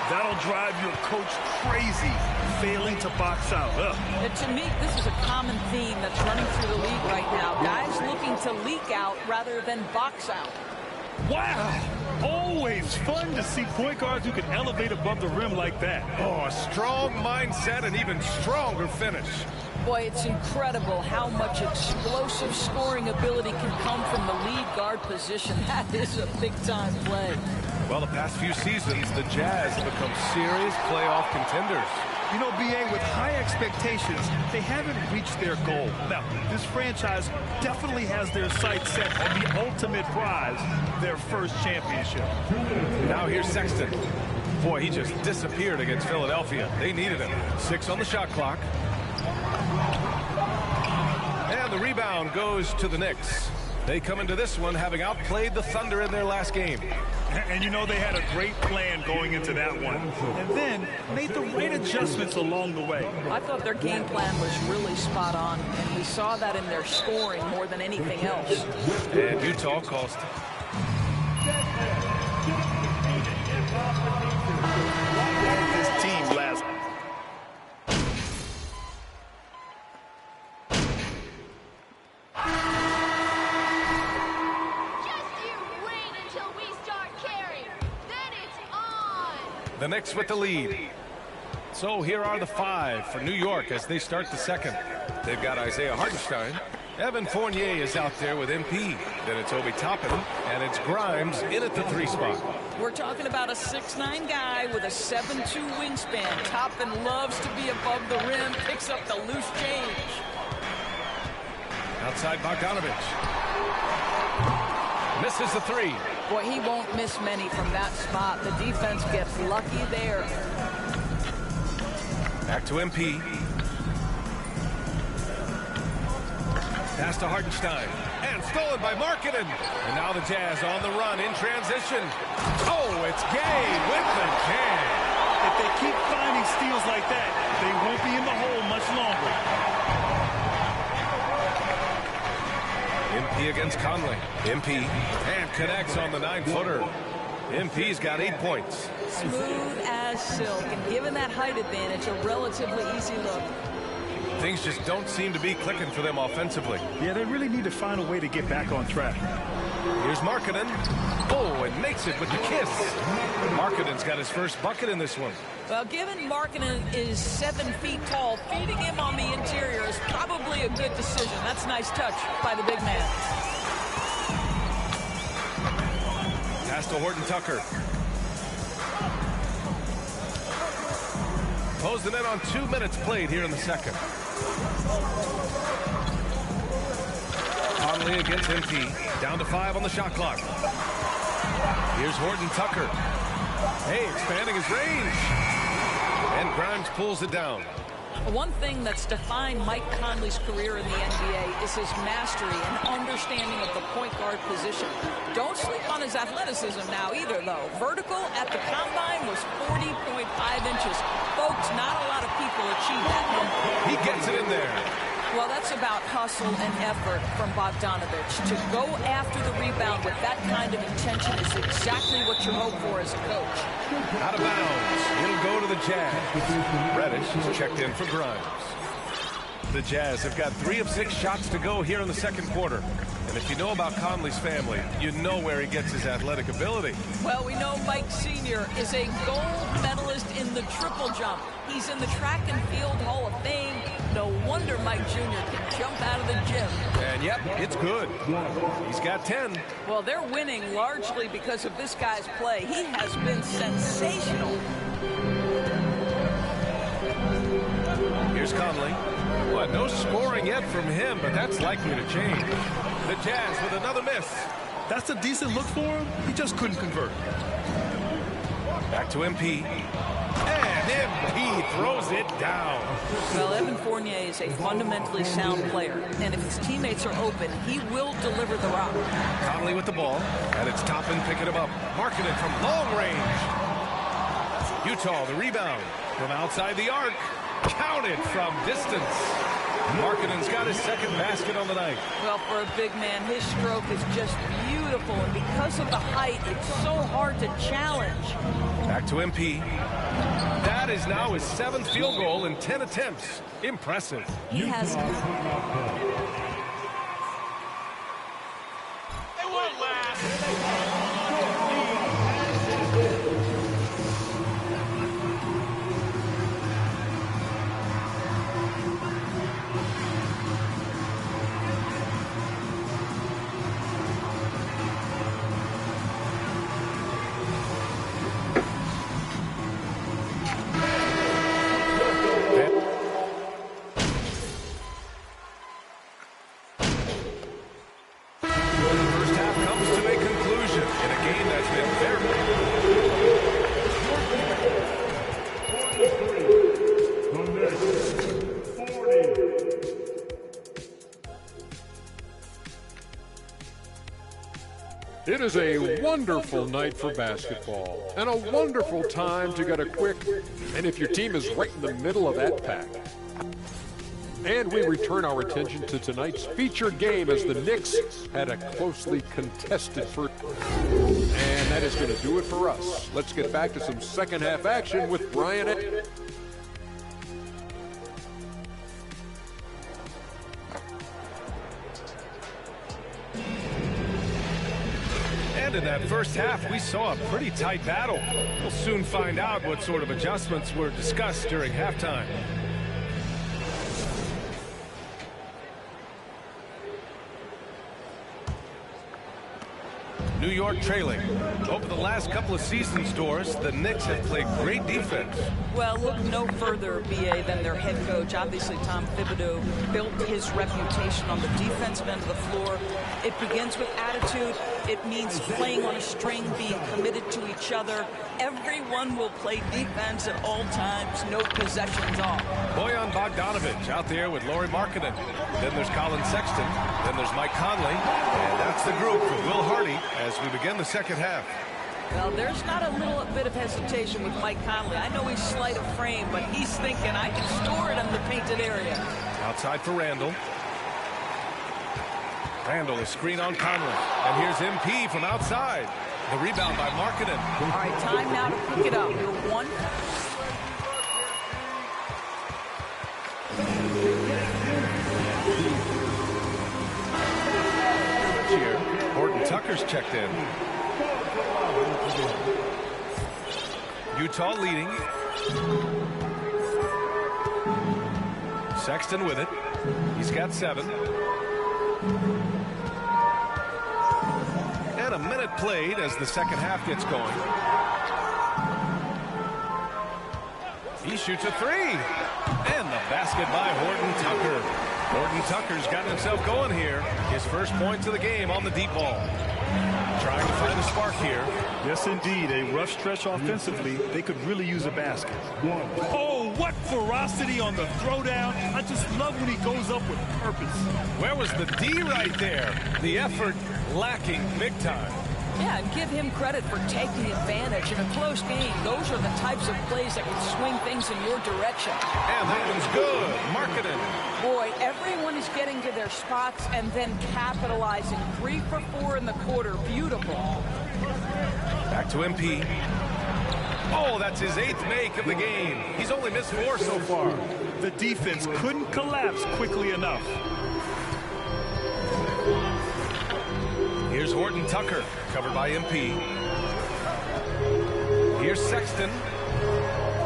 That'll drive your coach crazy, failing to box out. And to me, this is a common theme that's running through the league right now. Guys looking to leak out rather than box out. Wow! Always fun to see point guards who can elevate above the rim like that. Oh, a strong mindset and even stronger finish. Boy, it's incredible how much explosive scoring ability can come from the lead guard position. That is a big-time play. Well, the past few seasons, the Jazz have become serious playoff contenders. You know, B.A., with high expectations, they haven't reached their goal. Now, this franchise definitely has their sights set on the ultimate prize, their first championship. Now here's Sexton. Boy, he just disappeared against Philadelphia. They needed him. 6 on the shot clock. And the rebound goes to the Knicks. They come into this one having outplayed the Thunder in their last game. And you know they had a great plan going into that one. And then made the right adjustments along the way. I thought their game plan was really spot on, and we saw that in their scoring more than anything else. And Utah calls. This team last. The Knicks with the lead. So here are the 5 for New York as they start the second. They've got Isaiah Hartenstein. Evan Fournier is out there with MP. Then it's Obi Toppin, and it's Grimes in at the 3 spot. We're talking about a 6'9" guy with a 7'2" wingspan. Toppin loves to be above the rim, picks up the loose change. Outside Bogdanovic. Misses the 3. Boy, he won't miss many from that spot. The defense gets lucky there. Back to MP. Pass to Hartenstein. And stolen by Markkanen. And now the Jazz on the run in transition. Oh, it's Gay with the jam. If they keep finding steals like that, they won't be in the hole much longer. MP against Conley. MP and connects on the 9-footer. MP's got 8 points. Smooth as silk, and given that height advantage, a relatively easy look. Things just don't seem to be clicking for them offensively. Yeah, they really need to find a way to get back on track. Here's Markkanen. Oh, and makes it with the kiss. Markkanen's got his first bucket in this one. Well, given Markkanen is 7 feet tall, feeding him on the interior is probably a good decision. That's a nice touch by the big man. Pass to Horton Tucker. Closing in on 2 minutes played here in the second. Conley against MP. Down to 5 on the shot clock. Here's Horton Tucker. Hey, expanding his range. And Grimes pulls it down. One thing that's defined Mike Conley's career in the NBA is his mastery and understanding of the point guard position. Don't sleep on his athleticism now either, though. Vertical at the combine was 40.5 inches. Folks, not a lot of people achieve that number. He gets it in there. Well, that's about hustle and effort from Bogdanovich. To go after the rebound with that kind of intention is exactly what you hope for as a coach. Out of bounds. It'll go to the Jazz. Reddish is checked in for Grimes. The Jazz have got 3 of 6 shots to go here in the second quarter. And if you know about Conley's family, you know where he gets his athletic ability. Well, we know Mike Sr. is a gold medalist in the triple jump. He's in the track and field Hall of Fame. No wonder Mike Jr. can jump out of the gym. And yep, it's good. He's got 10. Well, they're winning largely because of this guy's play. He has been sensational. Here's Conley. Well, no scoring yet from him, but that's likely to change. The Jazz with another miss. That's a decent look for him. He just couldn't convert. Back to MP. And MP throws it down. Well, Evan Fournier is a fundamentally sound player, and if his teammates are open, he will deliver the rock. Conley with the ball, and it's Toppin picking him up. Marking it from long range. Utah, the rebound from outside the arc. Counted from distance. Markkanen's got his second basket on the night. Well, for a big man, his stroke is just beautiful, and because of the height, it's so hard to challenge. Back to MP. That is now his 7th field goal in 10 attempts. Impressive. He has... It is a wonderful night for basketball and a wonderful time to get a quick, and if your team is right in the middle of that pack. And we return our attention to tonight's featured game as the Knicks had a closely contested first. And that is going to do it for us. Let's get back to some second half action with Brian. And in that first half, we saw a pretty tight battle. We'll soon find out what sort of adjustments were discussed during halftime. New York trailing. Over the last couple of seasons, Doris, the Knicks have played great defense. Well, look no further, B.A., than their head coach. Obviously, Tom Thibodeau built his reputation on the defensive end of the floor. It begins with attitude. It means playing on a string, being committed to each other. Everyone will play defense at all times, no possessions off. Bojan Bogdanovich out there with Lauri Markkanen. Then there's Colin Sexton. Then there's Mike Conley. And that's the group for Will Hardy as we begin the second half. Well, there's not a little bit of hesitation with Mike Conley. I know he's slight of frame, but he's thinking, I can score it in the painted area. Outside for Randall. Randall, a screen on Conley. And here's MP from outside. The rebound by Markkanen. All right, time now to pick it up. You're one. Here, Horton Tucker's checked in. Utah leading. Sexton with it. He's got 7. And a minute played as the second half gets going. He shoots a 3. And the basket by Horton Tucker. Horton Tucker's got himself going here. His first points of the game on the deep ball. Trying to find a spark here. Yes, indeed. A rough stretch offensively. They could really use a basket. Oh, what ferocity on the throwdown. I just love when he goes up with purpose. Where was the D right there? The effort lacking big time. Yeah, and give him credit for taking advantage in a close game. Those are the types of plays that can swing things in your direction. And that one's good. Marketing. Boy, everyone is getting to their spots and then capitalizing. 3 for 4 in the quarter. Beautiful. Back to MP. Oh, that's his 8th make of the game. He's only missed 4 so far. The defense couldn't collapse quickly enough. Here's Horton Tucker, covered by MP. Here's Sexton.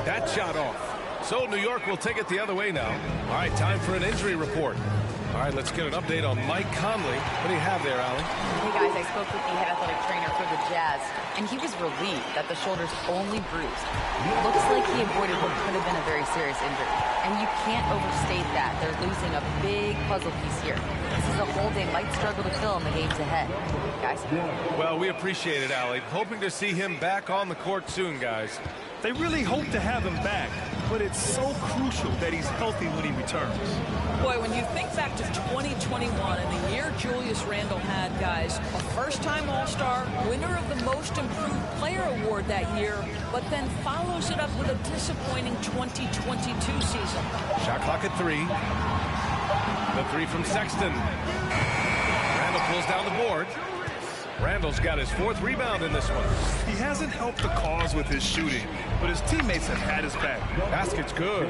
That shot off. So New York will take it the other way now. All right, time for an injury report. All right, let's get an update on Mike Conley. What do you have there, Allie? Hey, guys, I spoke with the head athletic trainer for the Jazz, and he was relieved that the shoulder's only bruised. Looks like he avoided what could have been a very serious injury. And you can't overstate that. They're losing a big puzzle piece here. This is a hole they might struggle to fill in the games ahead. Guys? Well, we appreciate it, Allie. Hoping to see him back on the court soon, guys. They really hope to have him back, but it's so crucial that he's healthy when he returns. Boy, when you think back to 2021 and the year Julius Randle had, guys, a first-time All-Star, winner of the Most Improved Player Award that year, but then follows it up with a disappointing 2022 season. Shot clock at 3. The 3 from Sexton. Randle pulls down the board. Randle's got his 4th rebound in this one. He hasn't helped the cause with his shooting, but his teammates have had his back. Basket's good.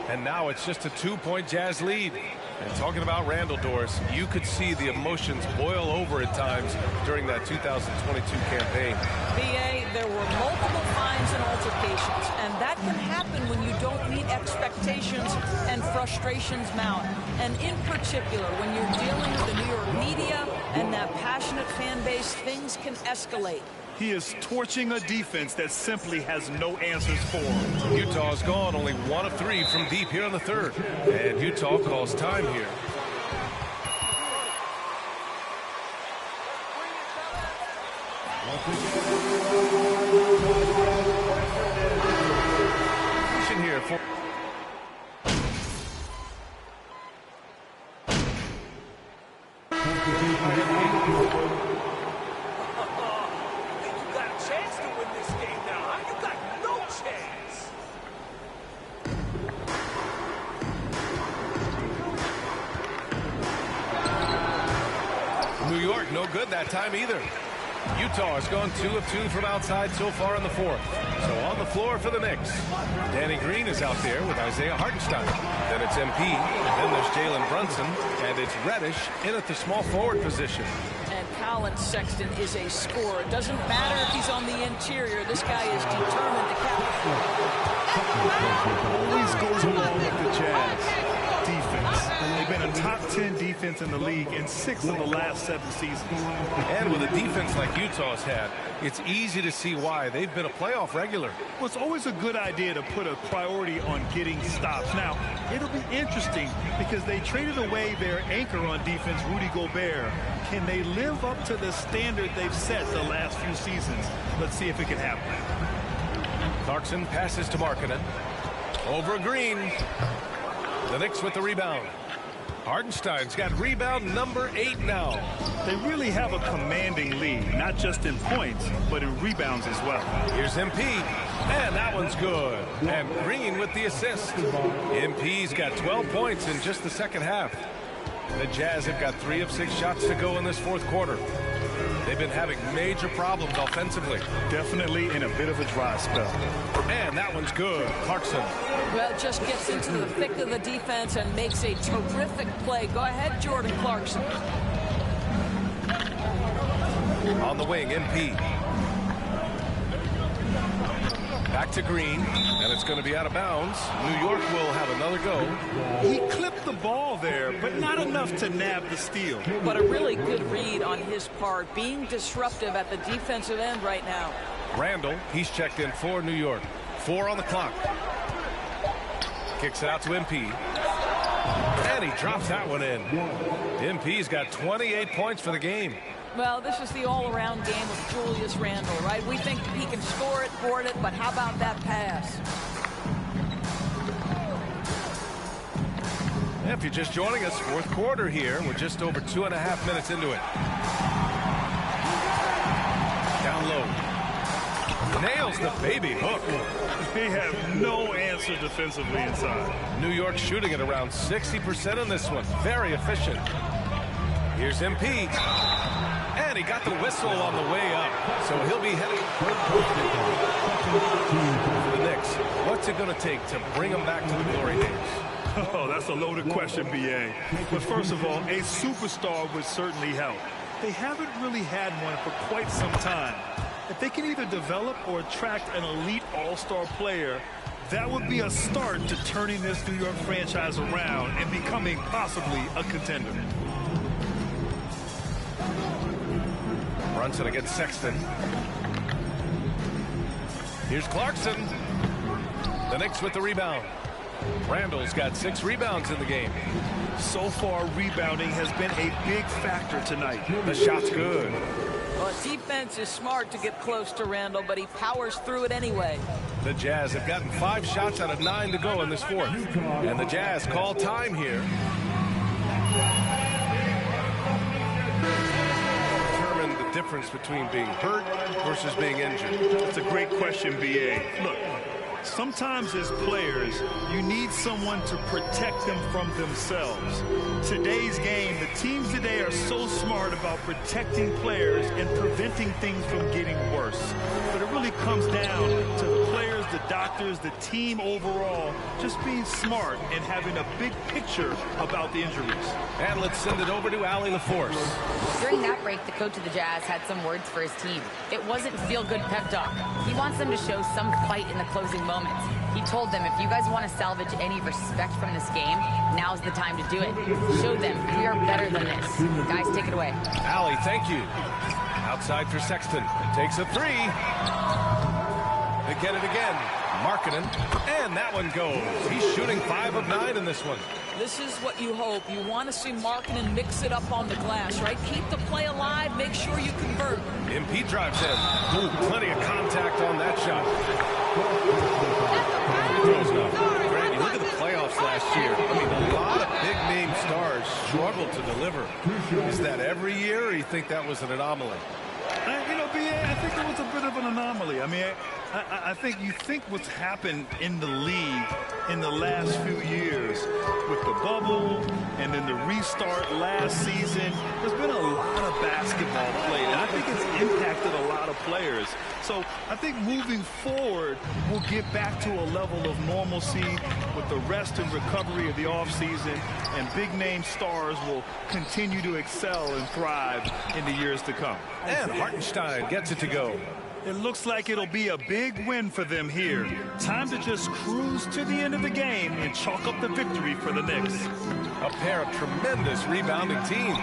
And now it's just a 2-point Jazz lead. And talking about Randle, Doris, you could see the emotions boil over at times during that 2022 campaign. BA, there were multiple fines and altercations, and that can happen when you don't meet expectations and frustrations mount. And in particular, when you're dealing with the New York media and that passionate fan base, things can escalate. He is torching a defense that simply has no answers for him. Utah's gone only 1 of 3 from deep here in the 3rd. And Utah calls time here. Here for New York, no good that time either. Utah has gone 2 of 2 from outside so far in the 4th. So on the floor for the Knicks. Danny Green is out there with Isaiah Hartenstein. Then it's MP. Then there's Jalen Brunson. And it's Reddish in at the small forward position. And Colin Sexton is a scorer. It doesn't matter if he's on the interior. This guy is determined to Always goes along with the Jazz. Defense. They've been a top 10 defense in the league in 6 of the last 7 seasons. And with a defense like Utah's had, it's easy to see why they've been a playoff regular. Well, it's always a good idea to put a priority on getting stops. Now, it'll be interesting because they traded away their anchor on defense, Rudy Gobert. Can they live up to the standard they've set the last few seasons? Let's see if it can happen. Clarkson passes to Markkanen. Over Green. The Knicks with the rebound. Hartenstein's got rebound number 8 now. They really have a commanding lead, not just in points, but in rebounds as well. Here's MP, and that one's good. And Green with the assist. MP's got 12 points in just the second half. The Jazz have got 3 of 6 shots to go in this 4th quarter. They've been having major problems offensively. Definitely in a bit of a dry spell. And that one's good. Clarkson. Well, just gets into the thick of the defense and makes a terrific play. Go ahead, Jordan Clarkson. On the wing, MP. Back to Green, and it's going to be out of bounds. New York will have another go. He clipped the ball there, but not enough to nab the steal. But a really good read on his part, being disruptive at the defensive end right now. Randle, he's checked in for New York. 4 on the clock. Kicks it out to MP. And he drops that one in. MP's got 28 points for the game. Well, this is the all-around game of Julius Randle, right? We think he can score it, board it, but how about that pass? If you're just joining us, 4th quarter here. We're just over 2.5 minutes into it. low. Nails the baby hook. They have no answer defensively inside. New York shooting at around 60% on this one. Very efficient. Here's MP. And he got the whistle on the way up. So he'll be heading for the Knicks. What's it going to take to bring them back to the glory days? Oh, that's a loaded question, B.A. But first of all, a superstar would certainly help. They haven't really had one for quite some time. If they can either develop or attract an elite all-star player, that would be a start to turning this New York franchise around and becoming possibly a contender. Brunson against Sexton. Here's Clarkson. The Knicks with the rebound. Randall's got 6 rebounds in the game. So far, rebounding has been a big factor tonight. The shot's good. Well, defense is smart to get close to Randall, but he powers through it anyway. The Jazz have gotten 5 shots out of 9 to go in this fourth. And the Jazz call time here. Determine the difference between being hurt versus being injured. That's a great question, B.A. Look, sometimes as players, you need someone to protect them from themselves. Today's game, the teams today are so smart about protecting players and preventing things from getting worse. But it really comes down to the players, the doctors, the team overall, just being smart and having a big picture about the injuries. And let's send it over to Allie LaForce. During that break, the coach of the Jazz had some words for his team. It wasn't feel-good pep talk. He wants them to show some fight in the closing moments. He told them, if you guys want to salvage any respect from this game, now's the time to do it. Show them we are better than this. Guys, take it away. Allie, thank you. Outside for Sexton. Takes a 3. They get it again. Markkanen. And that one goes. He's shooting 5 of 9 in this one. This is what you hope. You want to see Markkanen mix it up on the glass, right? Keep the play alive. Make sure you convert. MP drives in. Ooh, plenty of contact on that shot. Throws it up. Randy, look at the playoffs last year. I mean, a lot of big-name stars struggled to deliver. Is that every year, or you think that was an anomaly? You know, B.A., I think it was a bit of an anomaly. I mean, I think you think what's happened in the league in the last few years with the bubble and then the restart last season, there's been a lot of basketball played, and I think it's impacted a lot of players. So I think moving forward, we'll get back to a level of normalcy with the rest and recovery of the offseason, and big-name stars will continue to excel and thrive in the years to come. And Hartenstein gets it to go. It looks like it'll be a big win for them here. Time to just cruise to the end of the game and chalk up the victory for the Knicks. A pair of tremendous rebounding teams.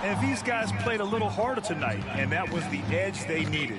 And these guys played a little harder tonight, and that was the edge they needed.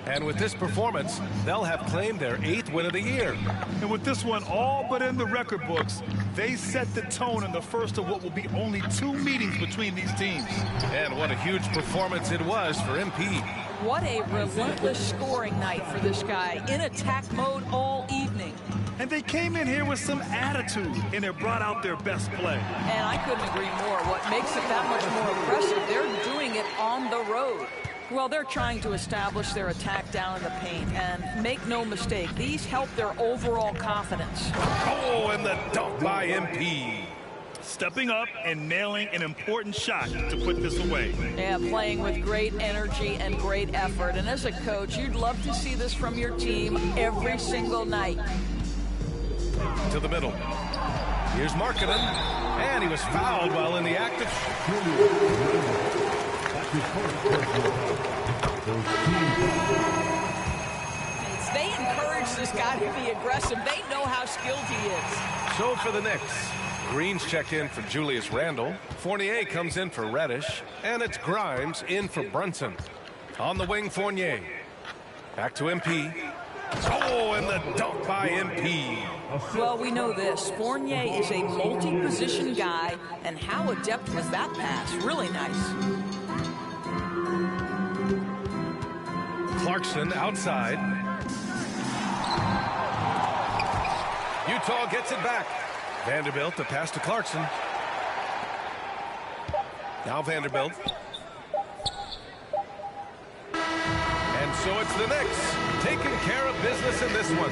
And with this performance, they'll have claimed their 8th win of the year. And with this one all but in the record books, they set the tone in the first of what will be only 2 meetings between these teams. And what a huge performance it was for MP. What a relentless scoring night for this guy, in attack mode all evening. And they came in here with some attitude, and they brought out their best play. And I couldn't agree more. What makes it that much more impressive, they're doing it on the road. Well, they're trying to establish their attack down in the paint, and make no mistake, these help their overall confidence. Oh, and the dunk by MP. Stepping up and nailing an important shot to put this away. Yeah, playing with great energy and great effort. And as a coach, you'd love to see this from your team every single night. To the middle. Here's Markkanen, and he was fouled while in the act of... They encourage this guy to be aggressive. They know how skilled he is. So for the Knicks, Green's checked in for Julius Randle. Fournier comes in for Reddish. And it's Grimes in for Brunson. On the wing, Fournier. Back to MP. Oh, and the dunk by MP. Well, we know this. Fournier is a multi-position guy, and how adept was that pass? Really nice. Clarkson outside. Utah gets it back. Vanderbilt to pass to Clarkson. Now Vanderbilt. And And so it's the Knicks taking care of business in this one.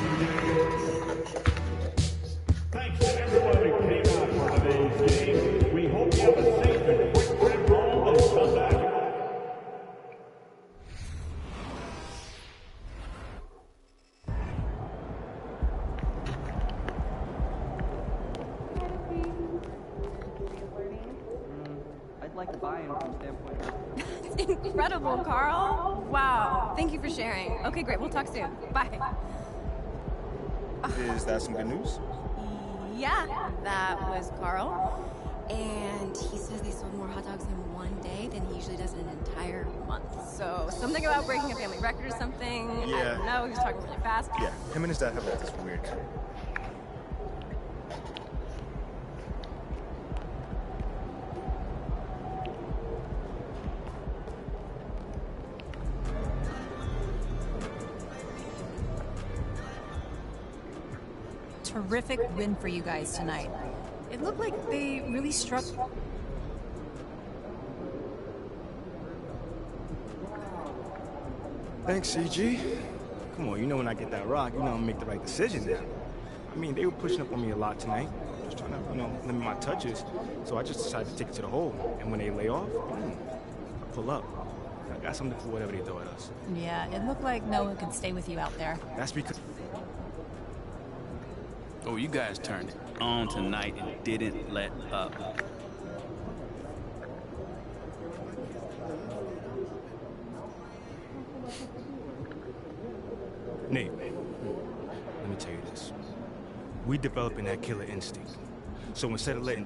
Thanks to everyone who came out for today's game. We hope you have a safe and quick trip home and come back. I'd like to buy him from the standpoint of... It's incredible, Carl. Wow. Thank you for sharing. Okay, great. We'll talk soon. Bye. Is that some good news? Yeah, that was Carl. And he says they sold more hot dogs in one day than he usually does in an entire month. So something about breaking a family record or something. Yeah. I don't know. He was talking really fast. Yeah, him and his dad have like this weird... Terrific win for you guys tonight. It looked like they really struck. Thanks, CG. Come on, you know when I get that rock, you know I'm gonna make the right decision now. I mean, they were pushing up on me a lot tonight. Just trying to, limit my touches. So I just decided to take it to the hole. And when they lay off, boom, I pull up. I got something for whatever they throw at us. Yeah, it looked like no one could stay with you out there. That's because... Oh, you guys turned it on tonight and didn't let up. Nate, let me tell you this. We developing that killer instinct. So instead of letting...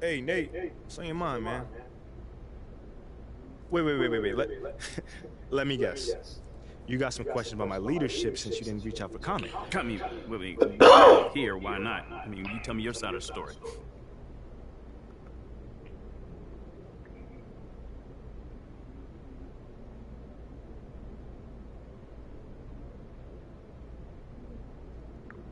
Hey, Nate, what's on your mind, man? Wait. Let me guess. You got some questions about my leadership since you didn't reach out for comment. Cut me. Here, why not? I mean, you tell me your side of the story.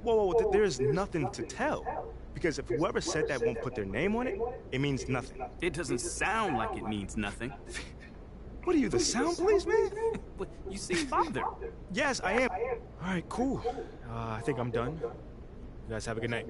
Whoa, there's nothing to tell. Because if whoever said that won't put their name on it, it means nothing. It doesn't sound like it means nothing. What are you, the sound police, man? You seem bothered. Yes, I am. All right, cool. I think I'm done. You guys have a good night.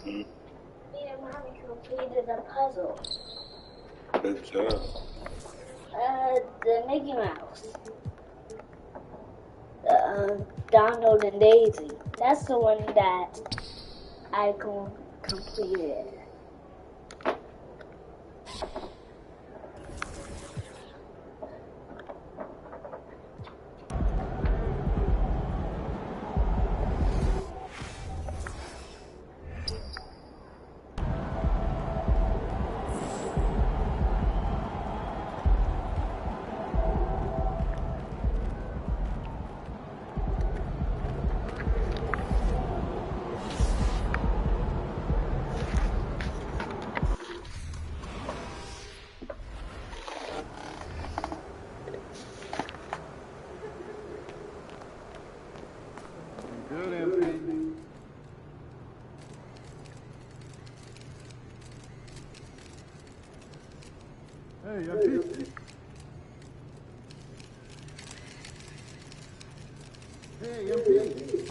Me and Mommy completed a puzzle. Good job. The Mickey Mouse. Donald and Daisy. That's the one that I completed. Good, MP. Hey, MP. Hey, MP.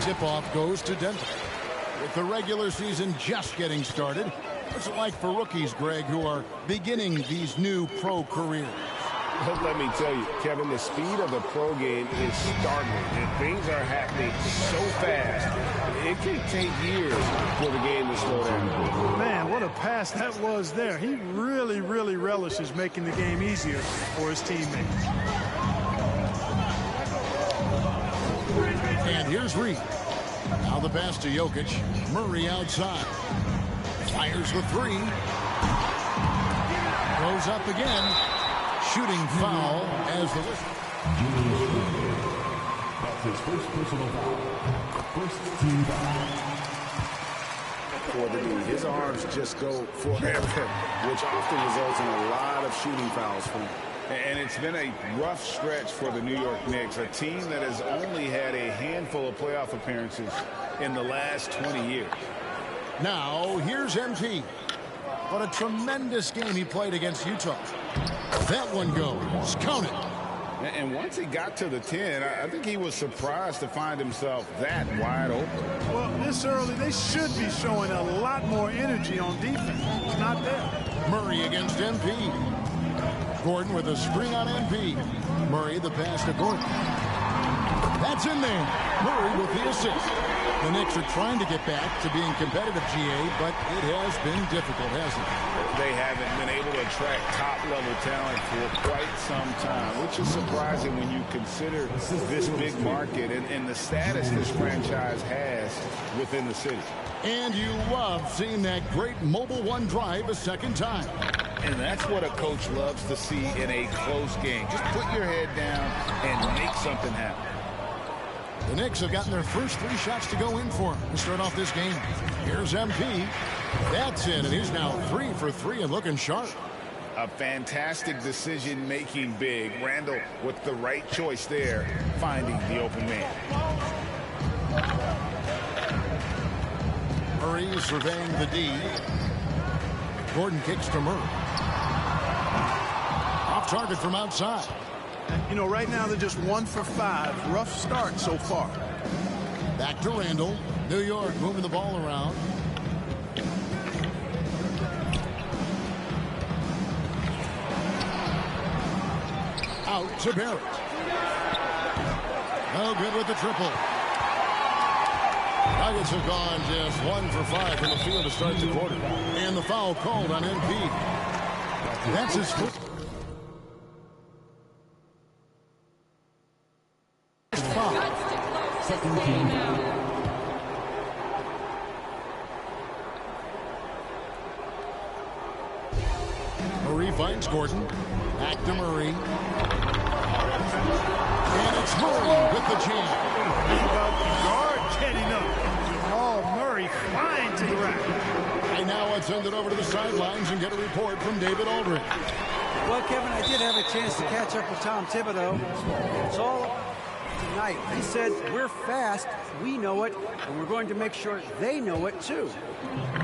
Tip-off goes to Denver. With the regular season just getting started, what's it like for rookies, Greg, who are beginning these new pro careers? Let me tell you, Kevin, the speed of the pro game is startling, and things are happening so fast, it can take years for the game to slow down. Man, what a pass that was there. He really, really relishes making the game easier for his teammates. And here's Reed. Now the pass to Jokic. Murray outside. Fires the three. Goes up again. Shooting foul as the... That's his first personal foul. First team foul. For the dude, his arms just go forever, which often results in a lot of shooting fouls for him. And it's been a rough stretch for the New York Knicks, a team that has only had a handful of playoff appearances in the last 20 years. Now, here's MP. What a tremendous game he played against Utah. That one goes. Count it. And once he got to the 10, I think he was surprised to find himself that wide open. Well, this early, they should be showing a lot more energy on defense. It's not there. Murray against MP. Gordon with a screen on MP. Murray the pass to Gordon. That's in there. Murray with the assist. The Knicks are trying to get back to being competitive, GA, but it has been difficult, hasn't it? They haven't been able to attract top-level talent for quite some time, which is surprising when you consider this big market and the status this franchise has within the city. And you love seeing that great mobile one drive a second time. And that's what a coach loves to see in a close game. Just put your head down and make something happen. The Knicks have gotten their first 3 shots to go in for him to start off this game. Here's MP. That's in, and he's now 3 for 3 and looking sharp. A fantastic decision-making big. Randall with the right choice there, finding the open man. Murray surveying the D. Gordon kicks to Murray. Off target from outside. You know, right now they're just 1 for 5. Rough start so far. Back to Randall. New York moving the ball around. Out to Barrett. No good with the triple. Nuggets have gone just 1 for 5 from the field to start the quarter. And the foul called on MP. That's his foot. Second team. Murray finds Gordon. Back to Murray. And it's Murray with the jam. Guard heading up. Oh, Murray flying to the rack. And now let's send it over to the sidelines and get a report from David Aldridge. Well, Kevin, I did have a chance to catch up with Tom Thibodeau. It's all tonight. He said, we're fast, we know it, and we're going to make sure they know it too.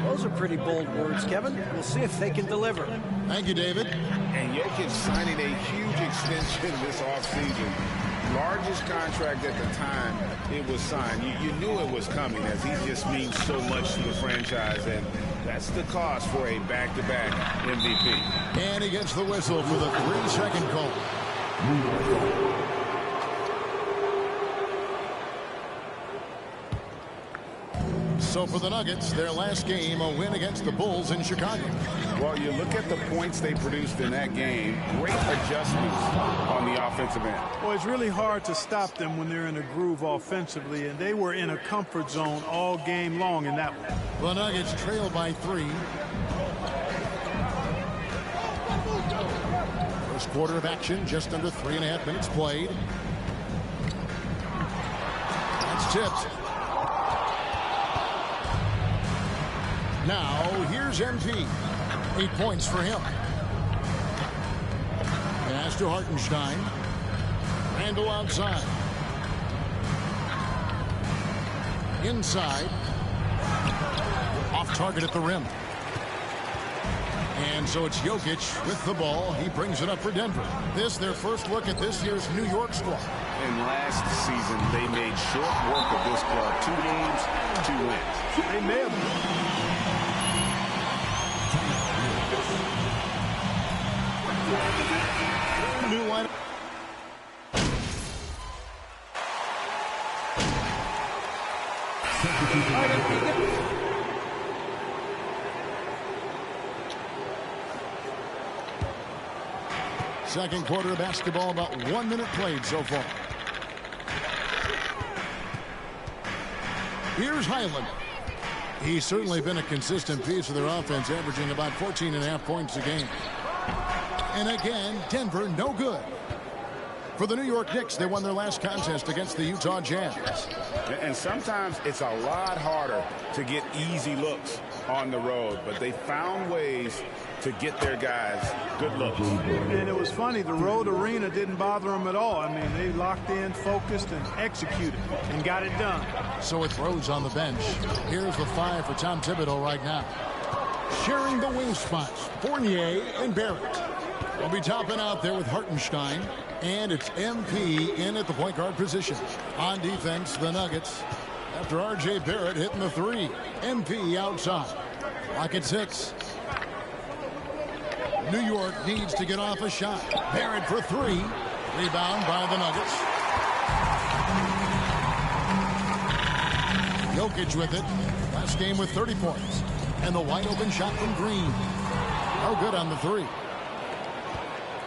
Those are pretty bold words, Kevin. We'll see if they can deliver. Thank you, David. And Jokic signing a huge extension this offseason. Largest contract at the time it was signed. You knew it was coming, as he just means so much to the franchise, and that's the cost for a back-to-back MVP. And he gets the whistle for the 3-second call. So for the Nuggets, their last game, a win against the Bulls in Chicago. Well, you look at the points they produced in that game, great adjustments on the offensive end. Well, it's really hard to stop them when they're in a groove offensively, and they were in a comfort zone all game long in that one. The Nuggets trail by 3. First quarter of action, just under 3.5 minutes played. That's tipped. Now, here's MP. 8 points for him. Pass to Hartenstein. Randall outside. Inside. Off target at the rim. And so it's Jokic with the ball. He brings it up for Denver. This, their first look at this year's New York squad. And last season, they made short work of this club. 2 games, 2 wins. They may have. New lineup. Second quarter of basketball, about 1 minute played so far. Here's Highland. He's certainly been a consistent piece of their offense, averaging about 14.5 points a game. And again, Denver no good. For the New York Knicks, they won their last contest against the Utah Jazz. And sometimes it's a lot harder to get easy looks on the road, but they found ways to get their guys good looks. And it was funny, the road arena didn't bother them at all. I mean, they locked in, focused, and executed, and got it done. So it's Rose on the bench. Here's the 5 for Tom Thibodeau right now. Sharing the wing spots, Fournier and Barrett. We'll be topping out there with Hartenstein. And it's MP in at the point guard position. On defense, the Nuggets, after R.J. Barrett hitting the 3. MP outside. Clock at 6. New York needs to get off a shot. Barrett for 3. Rebound by the Nuggets. Jokic with it. Last game with 30 points. And the wide open shot from Green. No good on the 3.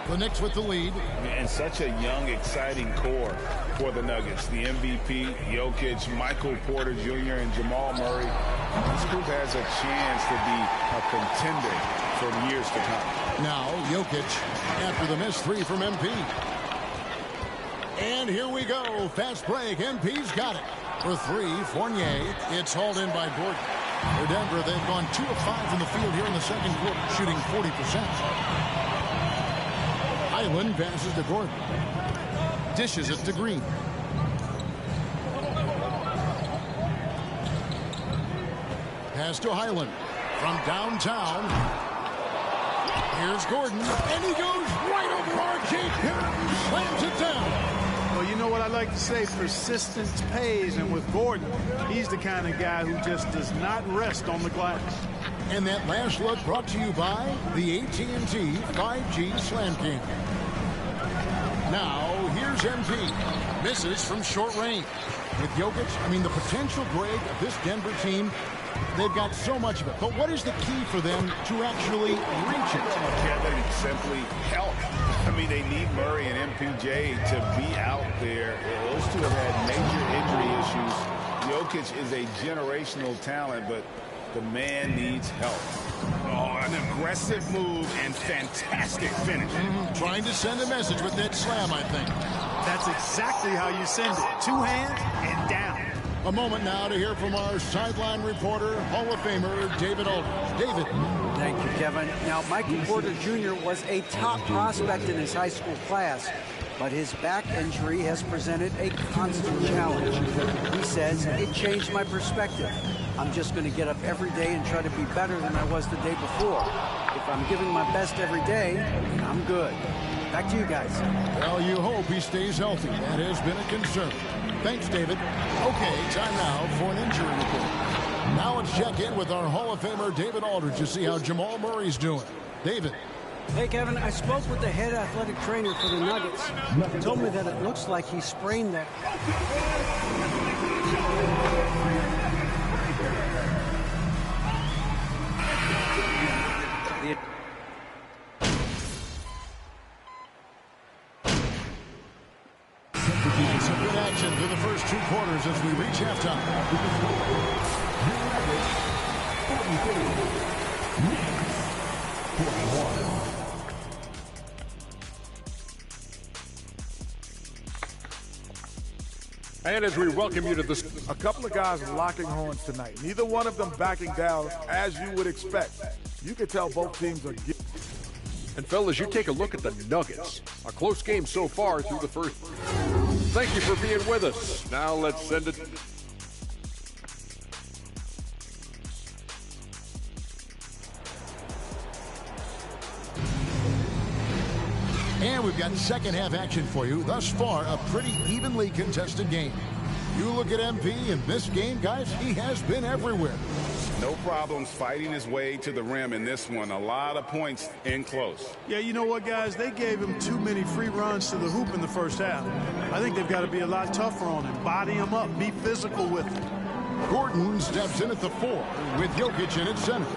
The Knicks with the lead. And such a young, exciting core for the Nuggets. The MVP, Jokic, Michael Porter Jr., and Jamal Murray. This group has a chance to be a contender for years to come. Now, Jokic after the missed 3 from MP. And here we go. Fast break. MP's got it. For 3, Fournier. It's hauled in by Gordon. For Denver, they've gone 2 of 5 from the field here in the second quarter, shooting 40%. Highland passes to Gordon. Dishes it to Green. pass to Highland. From downtown, here's Gordon, and he goes right over R.J. Barrett, slams it down. Well, you know what I like to say, persistence pays, and with Gordon, he's the kind of guy who just does not rest on the glass. And that last look brought to you by the AT&T 5G Slam King. Now, here's MP. Misses from short range. With Jokic, the potential, Greg, of this Denver team, they've got so much of it. But what is the key for them to actually reach it? Kevin, simply help. They need Murray and MPJ to be out there. Those two have had major injury issues. Jokic is a generational talent, but the man needs help. Oh, an aggressive move and fantastic finish. Trying to send a message with that slam, I think. That's exactly how you send it. Two hands and down. A moment now to hear from our sideline reporter, Hall of Famer David Aldridge. David. Thank you, Kevin. Now, Michael Porter Jr. was a top prospect in his high school class, but his back injury has presented a constant challenge. He says, it changed my perspective. I'm just going to get up every day and try to be better than I was the day before. If I'm giving my best every day, I'm good. Back to you guys. Well, you hope he stays healthy. That has been a concern. Thanks, David. Okay, time now for an injury report. Now let's check in with our Hall of Famer David Aldridge to see how Jamal Murray's doing. David. Hey, Kevin, I spoke with the head athletic trainer for the Nuggets. He told me that it looks like he sprained that. Some good action through the first two quarters as we reach halftime. And as we welcome you to this, a couple of guys locking horns tonight. Neither one of them backing down as you would expect. You can tell both teams are getting. And fellas, you take a look at the Nuggets. A close game so far through the first. Thank you for being with us. Now let's send it. And we've got second half action for you. Thus far, a pretty evenly contested game. You look at MP in this game, guys, he has been everywhere. No problems fighting his way to the rim in this one. A lot of points in close. Yeah, you know what, guys? They gave him too many free runs to the hoop in the first half. I think they've got to be a lot tougher on him. Body him up. Be physical with him. Gordon steps in at the 4 with Jokic in at center.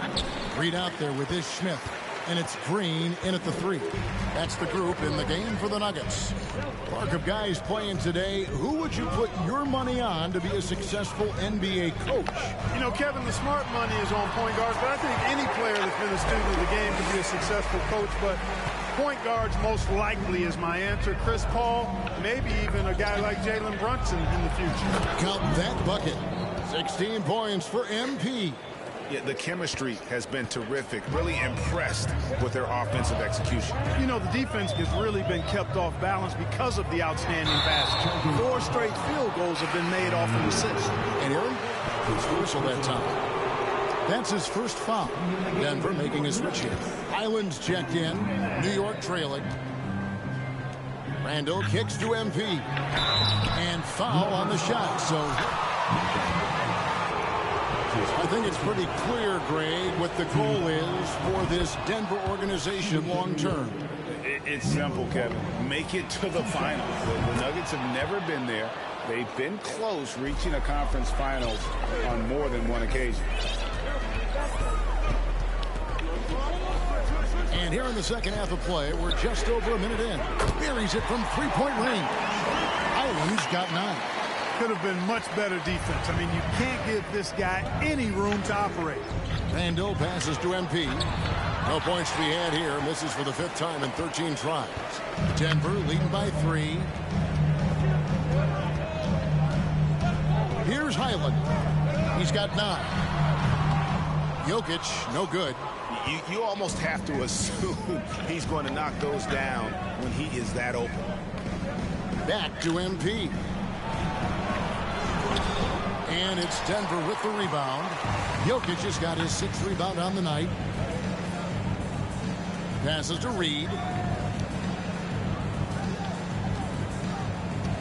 Reed out there with Ish Smith. And it's Green in at the 3. That's the group in the game for the Nuggets. Mark of guys playing today, who would you put your money on to be a successful NBA coach? You know, Kevin, the smart money is on point guards, but I think any player that's been a student of the game can be a successful coach. But point guards most likely is my answer. Chris Paul, maybe even a guy like Jalen Brunson in the future. Count that bucket. 16 points for MP. Yeah, the chemistry has been terrific. Really impressed with their offensive execution. You know, the defense has really been kept off balance because of the outstanding passing. 4 straight field goals have been made off an assist. And Aaron, his whistle that time. That's his first foul. Denver making a switch here. Island's checked in. New York trailing. Randall kicks to MP. And foul on the shot. So I think it's pretty clear, Greg, what the goal is for this Denver organization long term. It's simple, Kevin. Make it to the finals. The Nuggets have never been there. They've been close reaching a conference finals on more than one occasion. And here in the second half of play, we're just over a minute in. Buries it from three-point range. Island's got 9. Could have been much better defense. I mean, you can't give this guy any room to operate. Randall passes to MP. No points to be had here. Misses for the 5th time in 13 tries. Denver leading by 3. Here's Highland. He's got 9. Jokic, no good. You almost have to assume he's going to knock those down when he is that open. Back to MP. And it's Denver with the rebound. Jokic has got his 6th rebound on the night. Passes to Reed.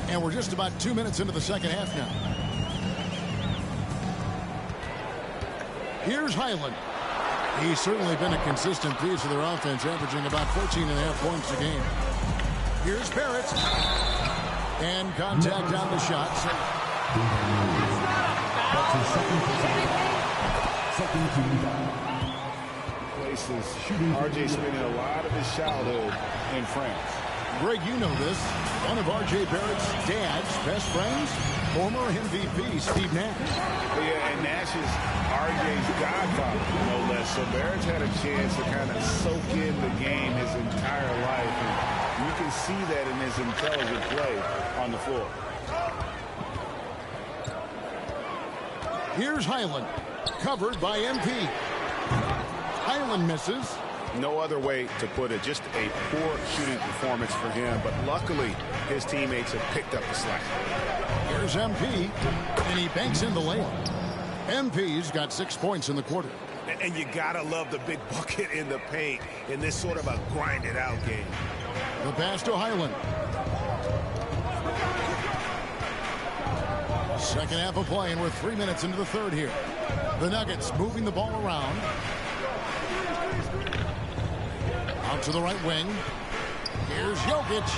And we're just about 2 minutes into the second half now. Here's Highland. He's certainly been a consistent piece of their offense, averaging about 14.5 points a game. Here's Barrett. And contact on the shot. Places RJ spending a lot of his childhood in France. Greg, you know this. One of R.J. Barrett's dad's best friends, former MVP Steve Nash. Yeah, and Nash is R.J.'s godfather, no less. So Barrett's had a chance to kind of soak in the game his entire life. And you can see that in his intelligent play on the floor. Here's Highland, covered by MP. Highland misses. No other way to put it. Just a poor shooting performance for him. But luckily, his teammates have picked up the slack. Here's MP, and he banks in the layup. MP's got 6 points in the quarter. And you gotta love the big bucket in the paint in this sort of a grinded-out game. The pass to Highland. Second half of play, and we're 3 minutes into the third here. The Nuggets moving the ball around. Out to the right wing. Here's Jokic.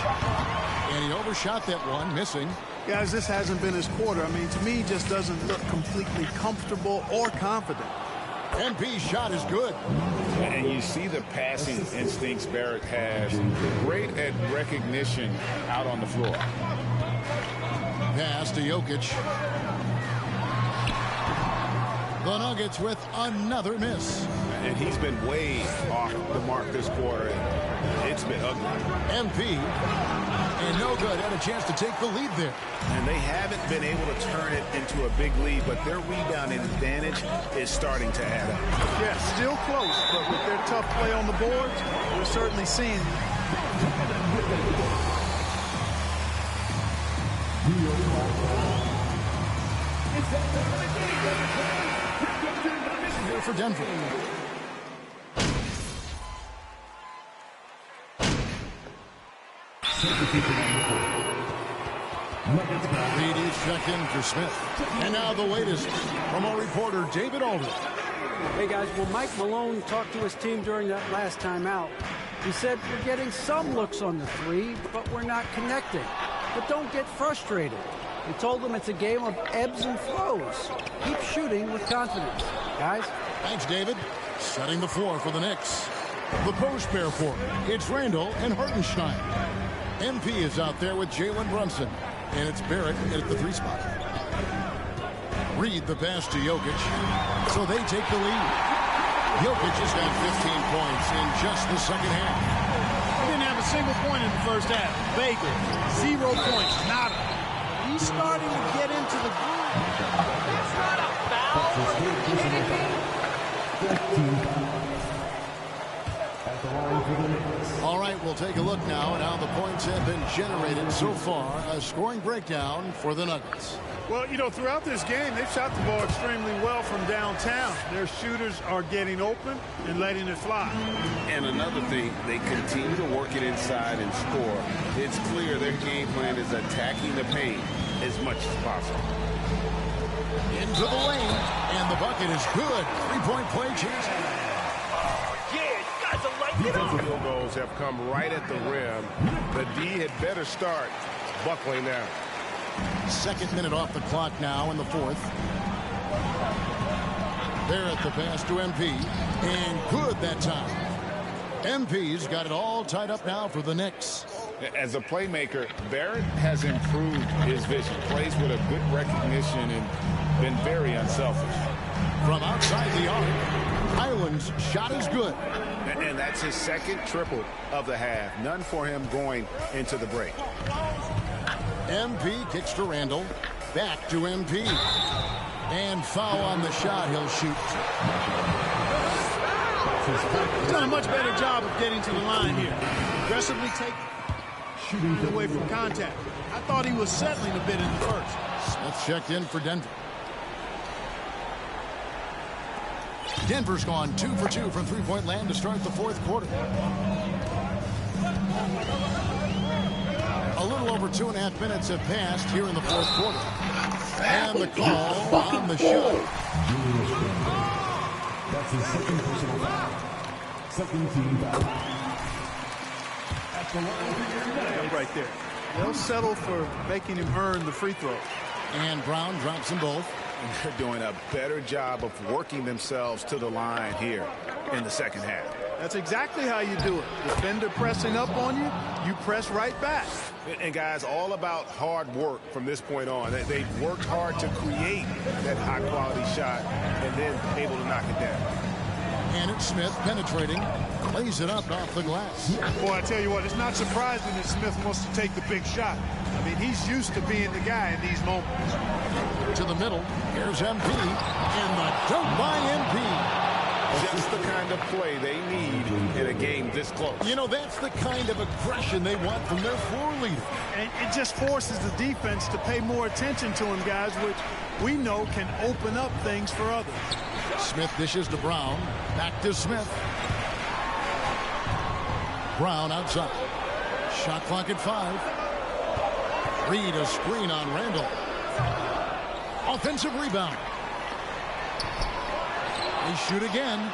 And he overshot that one, missing. Guys, this hasn't been his quarter. I mean, to me, he just doesn't look completely comfortable or confident. MP's shot is good. And you see the passing instincts Barrett has. Great at recognition out on the floor. Pass to Jokic. The Nuggets with another miss. And he's been way off the mark this quarter. It's been ugly. MP, and no good, had a chance to take the lead there. And they haven't been able to turn it into a big lead, but their rebounding advantage is starting to add up. Yeah, still close, but with their tough play on the boards, we're certainly seeing here for Denver. Reed is checked in for Smith. And now the latest from our reporter, David Aldridge. Hey, guys, well, Mike Malone talked to his team during that last time out. He said, we're getting some looks on the three, but we're not connecting. But don't get frustrated. He told them it's a game of ebbs and flows. Keep shooting with confidence. Guys? Thanks, David. Setting the floor for the Knicks. The post pair for it's Randall and Hartenstein. MP is out there with Jalen Brunson. And it's Barrett at the 3 spot. Reed the pass to Jokic. So they take the lead. Jokic has got 15 points in just the second half. He didn't have a single point in the first half. Baker, 0 points, nada. He's starting to get into the groove. That's not a foul. Are you kidding me? All right, we'll take a look now at how the points have been generated so far. A scoring breakdown for the Nuggets. Well, you know, throughout this game, they've shot the ball extremely well from downtown. Their shooters are getting open and letting it fly. And another thing, they continue to work it inside and score. It's clear their game plan is attacking the paint as much as possible. Into the lane, and the bucket is good. 3-point play chance. Field goals have come right at the rim. The D had better start buckling down. Second minute off the clock now in the fourth. Barrett the pass to MP. And good that time. MP's got it all tied up now for the Knicks. As a playmaker, Barrett has improved his vision. Plays with a good recognition and been very unselfish. From outside the arc, Highland's shot is good. And that's his second triple of the half. None for him going into the break. MP kicks to Randall. Back to MP. And foul on the shot. He'll shoot. He's done a much better job of getting to the line here. Aggressively taking away from contact. I thought he was settling a bit in the first. Smith checked in for Denver. Denver's gone 2 for 2 from three-point land to start the fourth quarter. A little over 2.5 minutes have passed here in the fourth quarter. And the call on the shot. That's his second personal foul. Second team foul. At the line right there. They'll settle for making him earn the free throw. And Brown drops them both. And they're doing a better job of working themselves to the line here in the second half. That's exactly how you do it. Defender pressing up on you, you press right back. And guys, all about hard work from this point on. They've worked hard to create that high-quality shot and then able to knock it down. And it's Smith penetrating, lays it up off the glass. Boy, I tell you what, it's not surprising that Smith wants to take the big shot. I mean, he's used to being the guy in these moments. To the middle, here's MP, and the dunk by MP. Just the kind of play they need in a game this close. You know, that's the kind of aggression they want from their floor leader. And it just forces the defense to pay more attention to him, guys, which we know can open up things for others. Smith dishes to Brown. Back to Smith. Brown outside. Shot clock at 5. Reed a screen on Randall. Offensive rebound. They shoot again.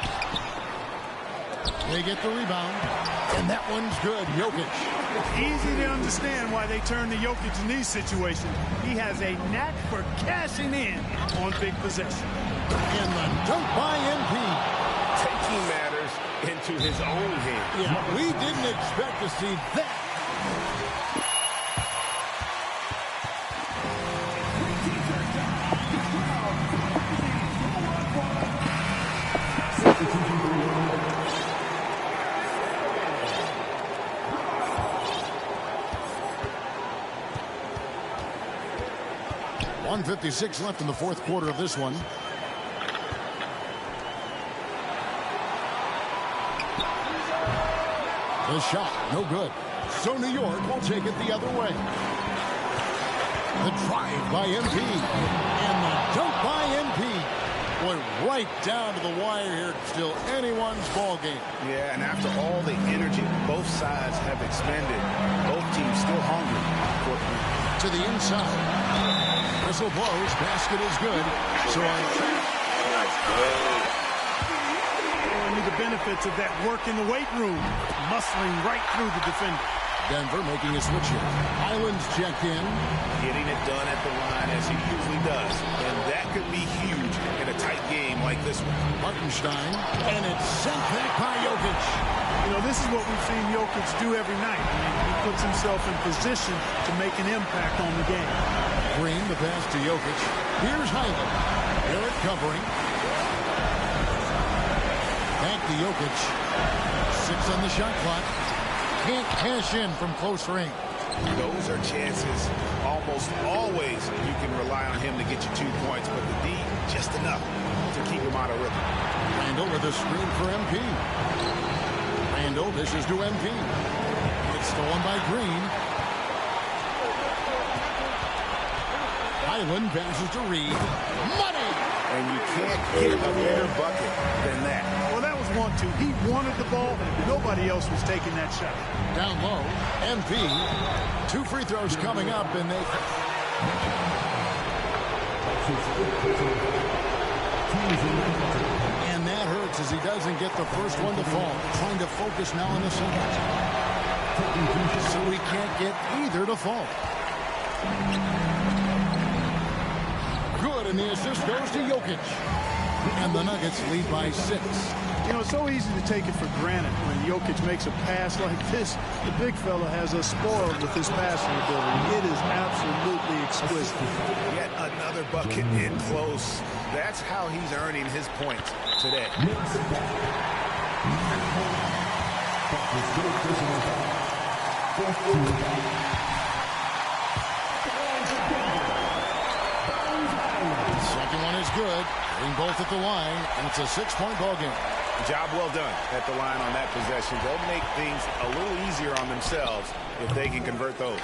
They get the rebound. And that one's good. Jokic. It's easy to understand why they turn to Jokic in these situations. He has a knack for cashing in on big possession. And the dunk by MP. Taking matters into his own hands. Yeah, we didn't expect to see that. .156 left in the fourth quarter of this one. The shot, no good. So New York will take it the other way. The drive by MP. And the dunk by MP. Boy, right down to the wire here. Still anyone's ball game. Yeah, and after all the energy both sides have expended, both teams still hungry. To the inside. Whistle blows. Basket is good. So only the benefits of that work in the weight room. Muscling right through the defender. Denver making a switch here. Island's checked in. Getting it done at the line as he usually does. And that could be huge in a tight game like this one. Hartenstein. And it's sent back by Jokic. You know, this is what we've seen Jokic do every night. I mean, he puts himself in position to make an impact on the game. Green, the pass to Jokic. Here's Hyland. Barrett covering. Back to Jokic. 6 on the shot clock. Can't cash in from close range. Those are chances. Almost always you can rely on him to get you 2 points, but the D, just enough to keep him out of rhythm. Randall with a screen for MP. Randall dishes to MP. It's stolen by Green. Hyland passes to Reed. Money! And you can't get a better bucket than that. Well, that was 1-2. He wanted the ball. Nobody else was taking that shot. Down low. MP. 2 free throws coming up, and they... And that hurts as he doesn't get the first one to fall. Trying to focus now on the second. So he can't get either to fall. Good, and the assist goes to Jokic. And the Nuggets lead by 6. You know, it's so easy to take it for granted when Jokic makes a pass like this. The big fella has us spoiled with his passing ability. It is absolutely exquisite. Yet another bucket in close. That's how he's earning his points today. Second one is good. Hitting both at the line, and it's a 6-point ball game. Job well done at the line on that possession. They'll make things a little easier on themselves if they can convert those.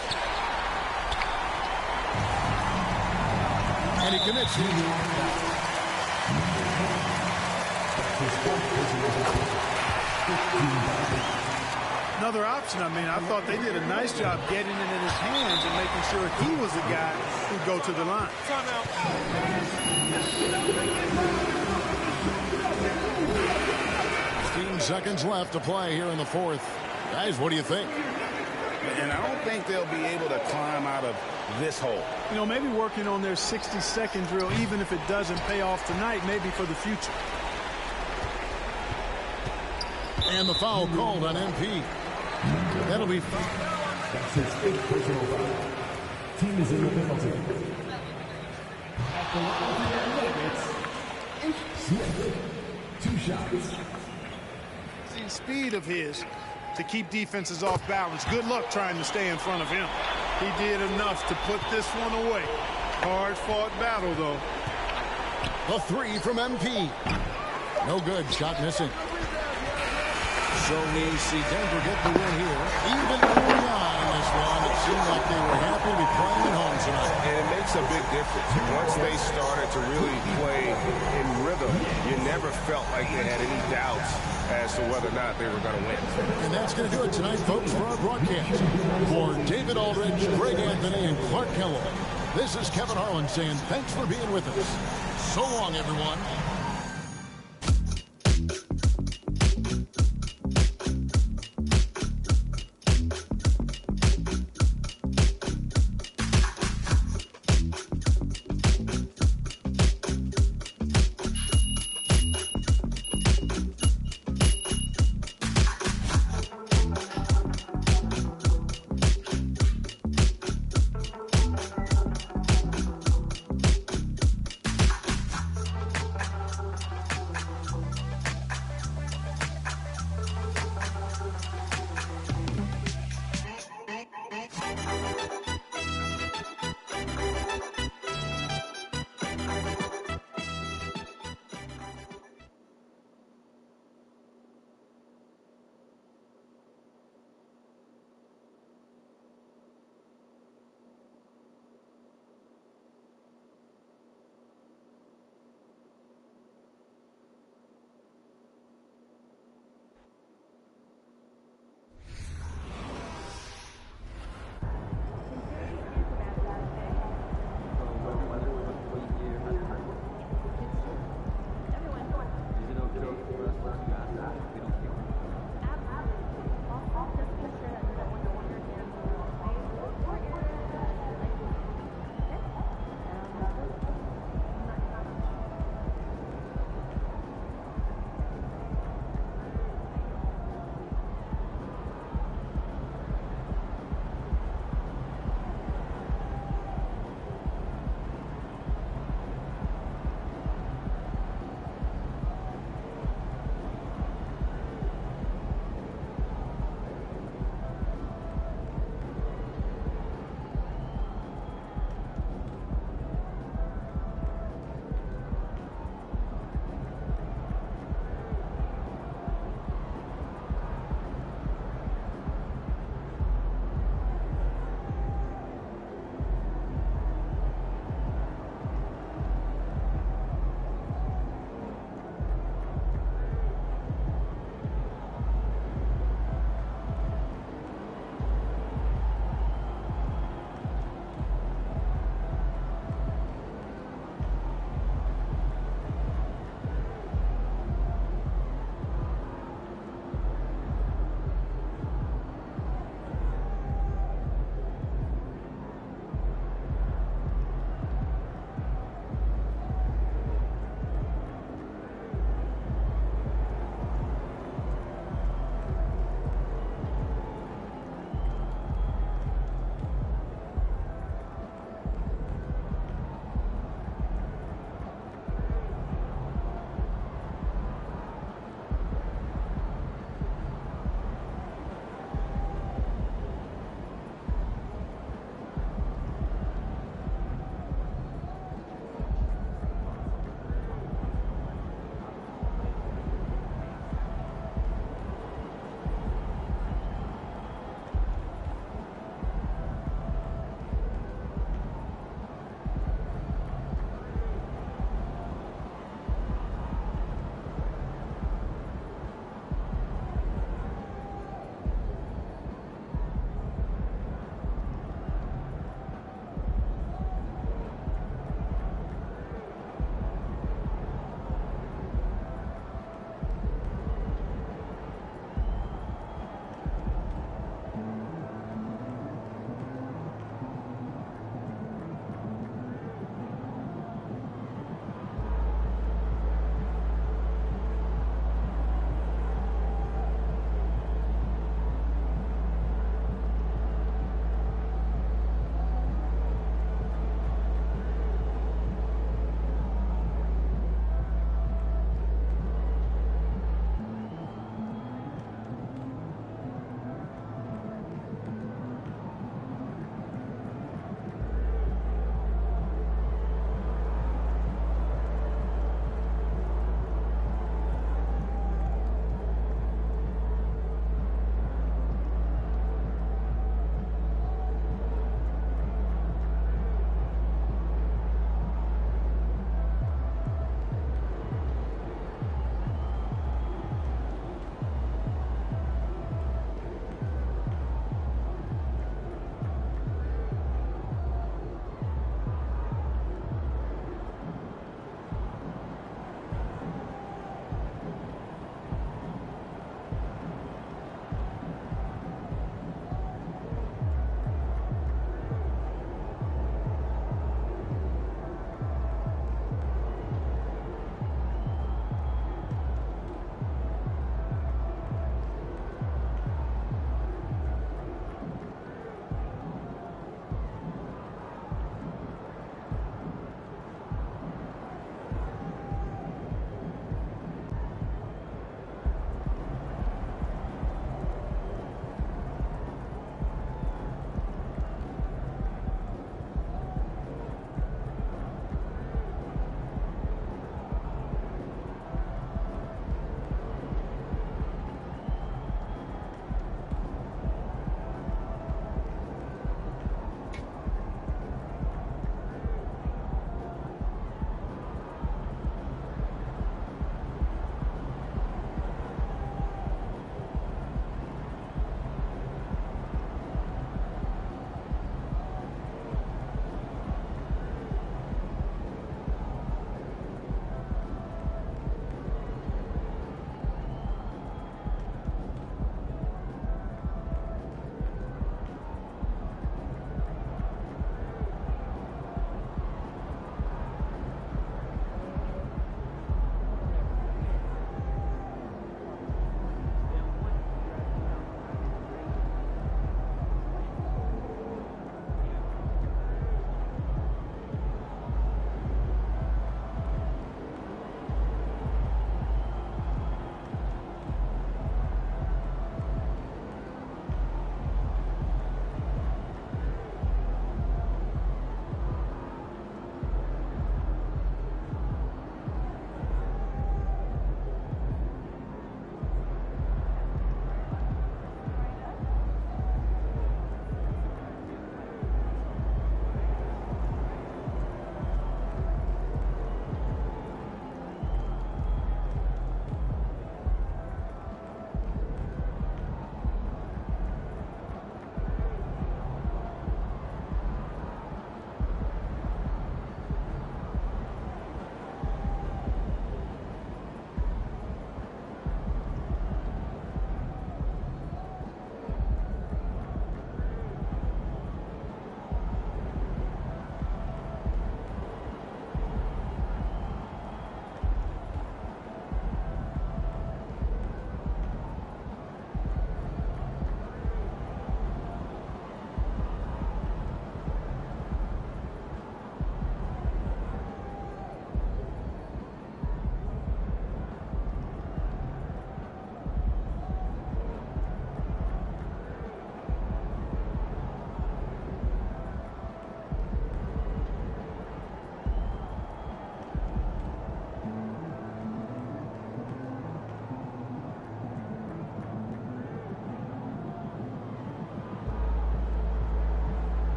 And he commits. Another option. I mean, I thought they did a nice job getting it in his hands and making sure he was the guy who'd go to the line. 15 seconds left to play here in the fourth. Guys, what do you think? And I don't think they'll be able to climb out of this hole. You know, maybe working on their 60-second drill, even if it doesn't pay off tonight, maybe for the future. And the foul called on MP. That'll be... That's his 8th personal foul. Team is in the penalty. At the line of Smith. 2 shots. See, speed of his to keep defenses off balance. Good luck trying to stay in front of him. He did enough to put this one away. Hard-fought battle, though. The 3 from MP. No good. Shot missing. So we see Denver get the win here. Even early on in this one, it seemed like they were happy to be playing at home tonight. And it makes a big difference. Once they started to really play in rhythm, you never felt like they had any doubts as to whether or not they were going to win. And that's going to do it tonight, folks, for our broadcast. For David Aldridge, Greg Anthony, and Clark Kellogg, this is Kevin Harlan saying thanks for being with us. So long, everyone.